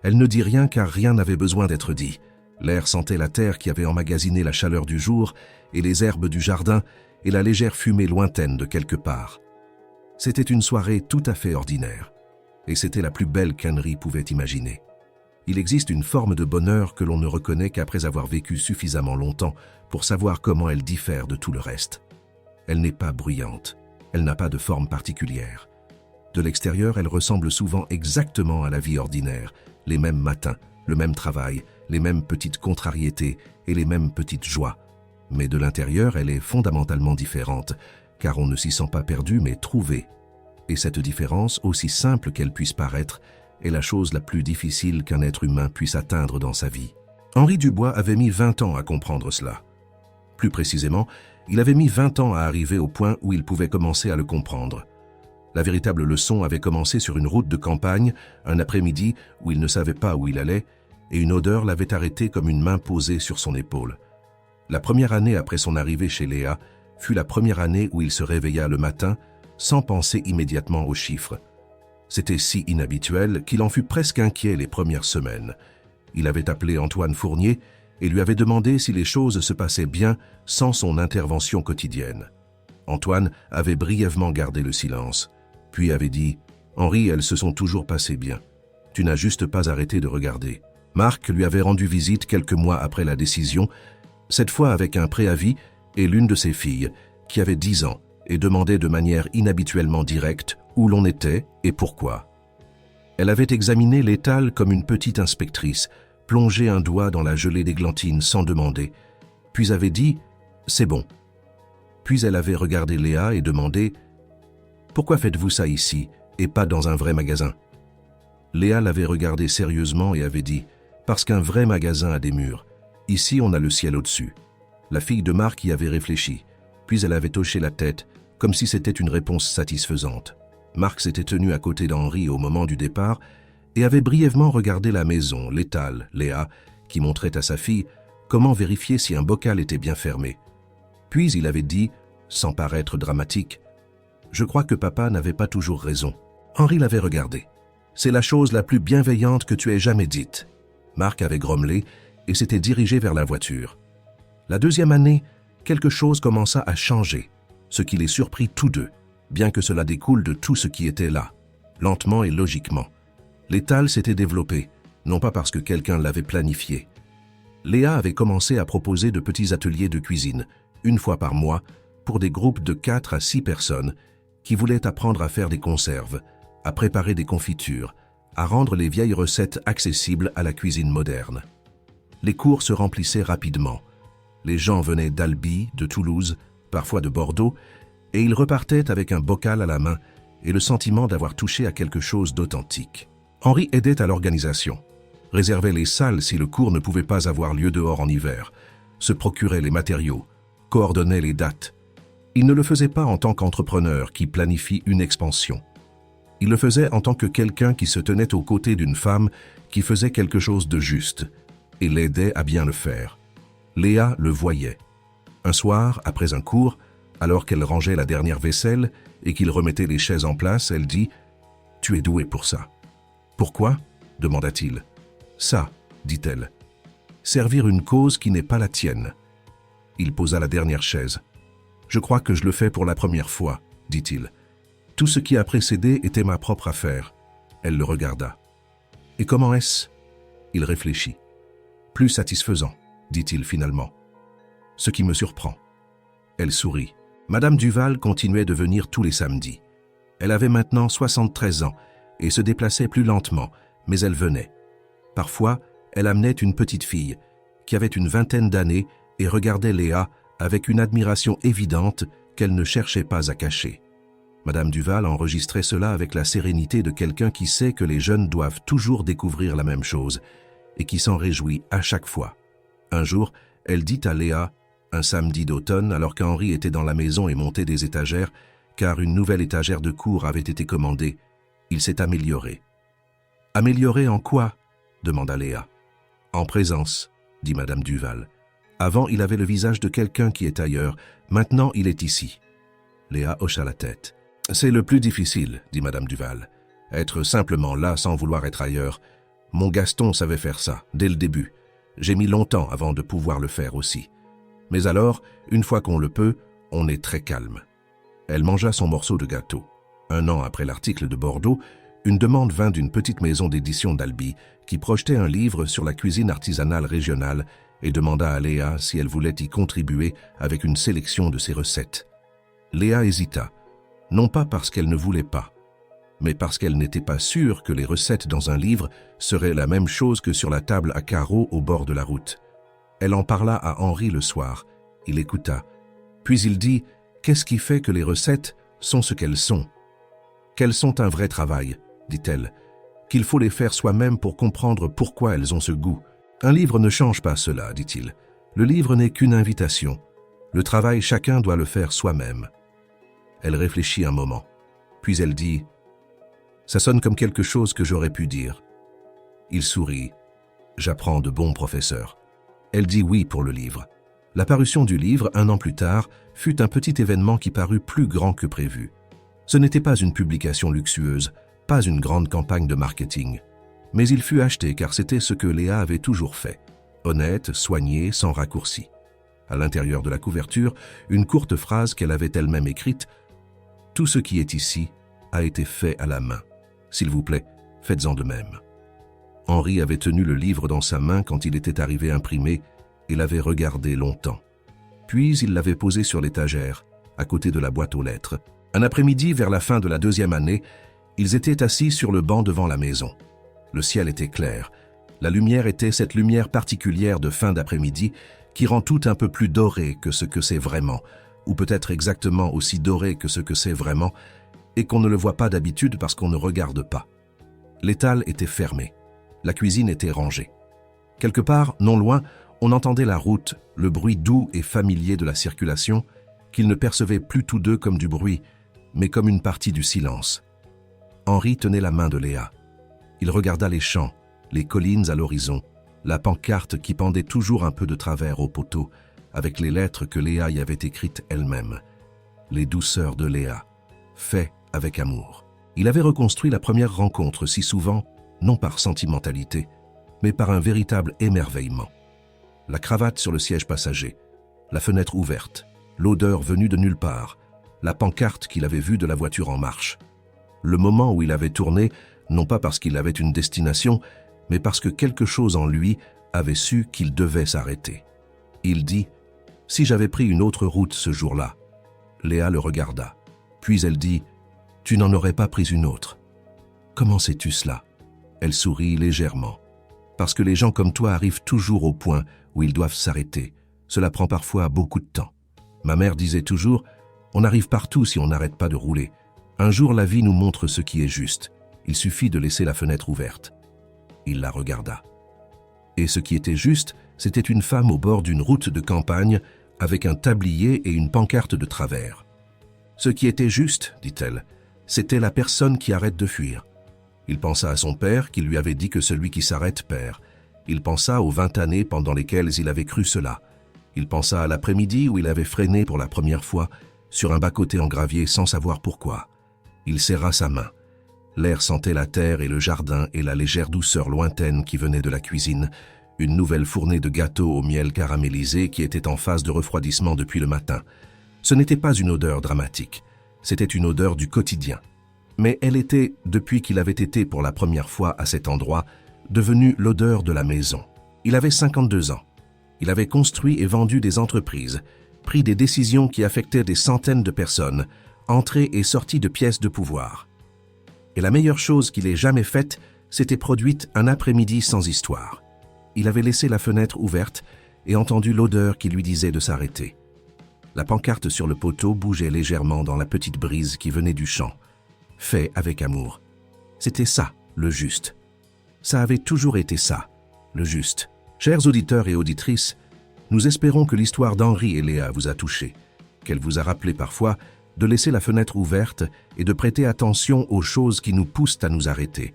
Elle ne dit rien car rien n'avait besoin d'être dit. L'air sentait la terre qui avait emmagasiné la chaleur du jour et les herbes du jardin et la légère fumée lointaine de quelque part. C'était une soirée tout à fait ordinaire, et c'était la plus belle qu'Henri pouvait imaginer. Il existe une forme de bonheur que l'on ne reconnaît qu'après avoir vécu suffisamment longtemps pour savoir comment elle diffère de tout le reste. Elle n'est pas bruyante, elle n'a pas de forme particulière. De l'extérieur, elle ressemble souvent exactement à la vie ordinaire, les mêmes matins, le même travail, les mêmes petites contrariétés et les mêmes petites joies. Mais de l'intérieur, elle est fondamentalement différente, car on ne s'y sent pas perdu mais trouvé. Et cette différence, aussi simple qu'elle puisse paraître, est la chose la plus difficile qu'un être humain puisse atteindre dans sa vie. Henri Dubois avait mis 20 ans à comprendre cela. Plus précisément, il avait mis 20 ans à arriver au point où il pouvait commencer à le comprendre. La véritable leçon avait commencé sur une route de campagne, un après-midi où il ne savait pas où il allait, et une odeur l'avait arrêté comme une main posée sur son épaule. La première année après son arrivée chez Léa fut la première année où il se réveilla le matin sans penser immédiatement aux chiffres. C'était si inhabituel qu'il en fut presque inquiet les premières semaines. Il avait appelé Antoine Fournier et lui avait demandé si les choses se passaient bien sans son intervention quotidienne. Antoine avait brièvement gardé le silence, puis avait dit « Henri, elles se sont toujours passées bien. Tu n'as juste pas arrêté de regarder. » Marc lui avait rendu visite quelques mois après la décision, cette fois avec un préavis et l'une de ses filles, qui avait 10 ans, et demandait de manière inhabituellement directe où l'on était et pourquoi. Elle avait examiné l'étal comme une petite inspectrice, plongé un doigt dans la gelée d'églantine sans demander, puis avait dit « c'est bon ». Puis elle avait regardé Léa et demandé « Pourquoi faites-vous ça ici et pas dans un vrai magasin ?» Léa l'avait regardé sérieusement et avait dit « Parce qu'un vrai magasin a des murs. Ici, on a le ciel au-dessus. » La fille de Marc y avait réfléchi, puis elle avait hoché la tête, comme si c'était une réponse satisfaisante. Marc s'était tenu à côté d'Henri au moment du départ et avait brièvement regardé la maison, l'étal, Léa, qui montrait à sa fille comment vérifier si un bocal était bien fermé. Puis il avait dit, sans paraître dramatique, « Je crois que papa n'avait pas toujours raison. » Henri l'avait regardé. « C'est la chose la plus bienveillante que tu aies jamais dite. » Marc avait grommelé et s'était dirigé vers la voiture. La deuxième année, quelque chose commença à changer, ce qui les surprit tous deux, bien que cela découle de tout ce qui était là, lentement et logiquement. L'étal s'était développé, non pas parce que quelqu'un l'avait planifié. Léa avait commencé à proposer de petits ateliers de cuisine, une fois par mois, pour des groupes de 4 à 6 personnes qui voulaient apprendre à faire des conserves, à préparer des confitures, à rendre les vieilles recettes accessibles à la cuisine moderne. Les cours se remplissaient rapidement. Les gens venaient d'Albi, de Toulouse, parfois de Bordeaux, et ils repartaient avec un bocal à la main et le sentiment d'avoir touché à quelque chose d'authentique. Henri aidait à l'organisation, réservait les salles si le cours ne pouvait pas avoir lieu dehors en hiver, se procurait les matériaux, coordonnait les dates. Il ne le faisait pas en tant qu'entrepreneur qui planifie une expansion. Il le faisait en tant que quelqu'un qui se tenait aux côtés d'une femme qui faisait quelque chose de juste et l'aidait à bien le faire. Léa le voyait. Un soir, après un cours, alors qu'elle rangeait la dernière vaisselle et qu'il remettait les chaises en place, elle dit « Tu es doué pour ça. »« Pourquoi ?» demanda-t-il. « Ça, dit-elle. Servir une cause qui n'est pas la tienne. » Il posa la dernière chaise. « Je crois que je le fais pour la première fois, dit-il. Tout ce qui a précédé était ma propre affaire. » Elle le regarda. « Et comment est-ce » Il réfléchit. « Plus satisfaisant, dit-il finalement. Ce qui me surprend. » Elle sourit. Madame Duval continuait de venir tous les samedis. Elle avait maintenant 73 ans et se déplaçait plus lentement, mais elle venait. Parfois, elle amenait une petite fille qui avait une vingtaine d'années et regardait Léa avec une admiration évidente qu'elle ne cherchait pas à cacher. Madame Duval enregistrait cela avec la sérénité de quelqu'un qui sait que les jeunes doivent toujours découvrir la même chose et qui s'en réjouit à chaque fois. Un jour, elle dit à Léa, un samedi d'automne, alors qu'Henri était dans la maison et montait des étagères, car une nouvelle étagère de cour avait été commandée, il s'est amélioré. « Amélioré en quoi ?» demanda Léa. « En présence, » dit Madame Duval. « Avant, il avait le visage de quelqu'un qui est ailleurs, maintenant il est ici. » Léa hocha la tête. « C'est le plus difficile, » dit Madame Duval. « Être simplement là sans vouloir être ailleurs. Mon Gaston savait faire ça, dès le début. J'ai mis longtemps avant de pouvoir le faire aussi. Mais alors, une fois qu'on le peut, on est très calme. » Elle mangea son morceau de gâteau. Un an après l'article de Bordeaux, une demande vint d'une petite maison d'édition d'Albi qui projetait un livre sur la cuisine artisanale régionale et demanda à Léa si elle voulait y contribuer avec une sélection de ses recettes. Léa hésita, non pas parce qu'elle ne voulait pas, mais parce qu'elle n'était pas sûre que les recettes dans un livre seraient la même chose que sur la table à carreaux au bord de la route. Elle en parla à Henri le soir. Il écouta. Puis il dit « Qu'est-ce qui fait que les recettes sont ce qu'elles sont ?»« Qu'elles sont un vrai travail, » dit-elle, « qu'il faut les faire soi-même pour comprendre pourquoi elles ont ce goût. Un livre ne change pas cela, dit-il. Le livre n'est qu'une invitation. Le travail, chacun doit le faire soi-même. » Elle réfléchit un moment. Puis elle dit « Ça sonne comme quelque chose que j'aurais pu dire. » Il sourit. « J'apprends de bons professeurs. » Elle dit oui pour le livre. La parution du livre, un an plus tard, fut un petit événement qui parut plus grand que prévu. Ce n'était pas une publication luxueuse, pas une grande campagne de marketing. Mais il fut acheté car c'était ce que Léa avait toujours fait. Honnête, soigné, sans raccourci. À l'intérieur de la couverture, une courte phrase qu'elle avait elle-même écrite « Tout ce qui est ici a été fait à la main. S'il vous plaît, faites-en de même. » Henri avait tenu le livre dans sa main quand il était arrivé imprimé et l'avait regardé longtemps. Puis il l'avait posé sur l'étagère, à côté de la boîte aux lettres. Un après-midi, vers la fin de la 2e année, ils étaient assis sur le banc devant la maison. Le ciel était clair. La lumière était cette lumière particulière de fin d'après-midi qui rend tout un peu plus doré que ce que c'est vraiment, ou peut-être exactement aussi doré que ce que c'est vraiment, et qu'on ne le voit pas d'habitude parce qu'on ne regarde pas. L'étal était fermé. La cuisine était rangée. Quelque part, non loin, on entendait la route, le bruit doux et familier de la circulation, qu'ils ne percevaient plus tous deux comme du bruit, mais comme une partie du silence. Henri tenait la main de Léa. Il regarda les champs, les collines à l'horizon, la pancarte qui pendait toujours un peu de travers au poteau, avec les lettres que Léa y avait écrites elle-même. Les douceurs de Léa, fait avec amour. Il avait reconstruit la première rencontre si souvent, non par sentimentalité, mais par un véritable émerveillement. La cravate sur le siège passager, la fenêtre ouverte, l'odeur venue de nulle part, la pancarte qu'il avait vue de la voiture en marche. Le moment où il avait tourné, non pas parce qu'il avait une destination, mais parce que quelque chose en lui avait su qu'il devait s'arrêter. Il dit « Si j'avais pris une autre route ce jour-là », Léa le regarda. Puis elle dit « Tu n'en aurais pas pris une autre. » « Comment sais-tu cela ?» Elle sourit légèrement. « Parce que les gens comme toi arrivent toujours au point où ils doivent s'arrêter. Cela prend parfois beaucoup de temps. Ma mère disait toujours « On arrive partout si on n'arrête pas de rouler. Un jour, la vie nous montre ce qui est juste. Il suffit de laisser la fenêtre ouverte. » Il la regarda. Et ce qui était juste, c'était une femme au bord d'une route de campagne avec un tablier et une pancarte de travers. Ce qui était juste, dit-elle, c'était la personne qui arrête de fuir. Il pensa à son père qui lui avait dit que celui qui s'arrête perd. Il pensa aux 20 années pendant lesquelles il avait cru cela. Il pensa à l'après-midi où il avait freiné pour la première fois sur un bas-côté en gravier sans savoir pourquoi. Il serra sa main. L'air sentait la terre et le jardin et la légère douceur lointaine qui venait de la cuisine, une nouvelle fournée de gâteaux au miel caramélisé qui était en phase de refroidissement depuis le matin. Ce n'était pas une odeur dramatique, c'était une odeur du quotidien. Mais elle était, depuis qu'il avait été pour la première fois à cet endroit, devenue l'odeur de la maison. Il avait 52 ans. Il avait construit et vendu des entreprises, pris des décisions qui affectaient des centaines de personnes, entré et sorti de pièces de pouvoir. Et la meilleure chose qu'il ait jamais faite, s'était produite un après-midi sans histoire. Il avait laissé la fenêtre ouverte et entendu l'odeur qui lui disait de s'arrêter. La pancarte sur le poteau bougeait légèrement dans la petite brise qui venait du champ. Fait avec amour. C'était ça, le juste. Ça avait toujours été ça, le juste. Chers auditeurs et auditrices, nous espérons que l'histoire d'Henri et Léa vous a touché, qu'elle vous a rappelé parfois de laisser la fenêtre ouverte et de prêter attention aux choses qui nous poussent à nous arrêter.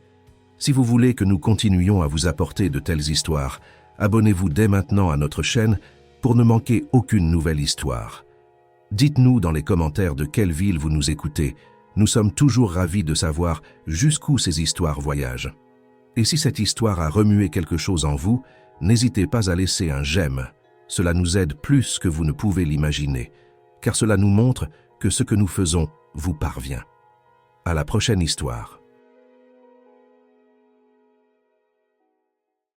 Si vous voulez que nous continuions à vous apporter de telles histoires, abonnez-vous dès maintenant à notre chaîne pour ne manquer aucune nouvelle histoire. Dites-nous dans les commentaires de quelle ville vous nous écoutez. Nous sommes toujours ravis de savoir jusqu'où ces histoires voyagent. Et si cette histoire a remué quelque chose en vous, n'hésitez pas à laisser un j'aime. Cela nous aide plus que vous ne pouvez l'imaginer, car cela nous montre que ce que nous faisons vous parvient. À la prochaine histoire.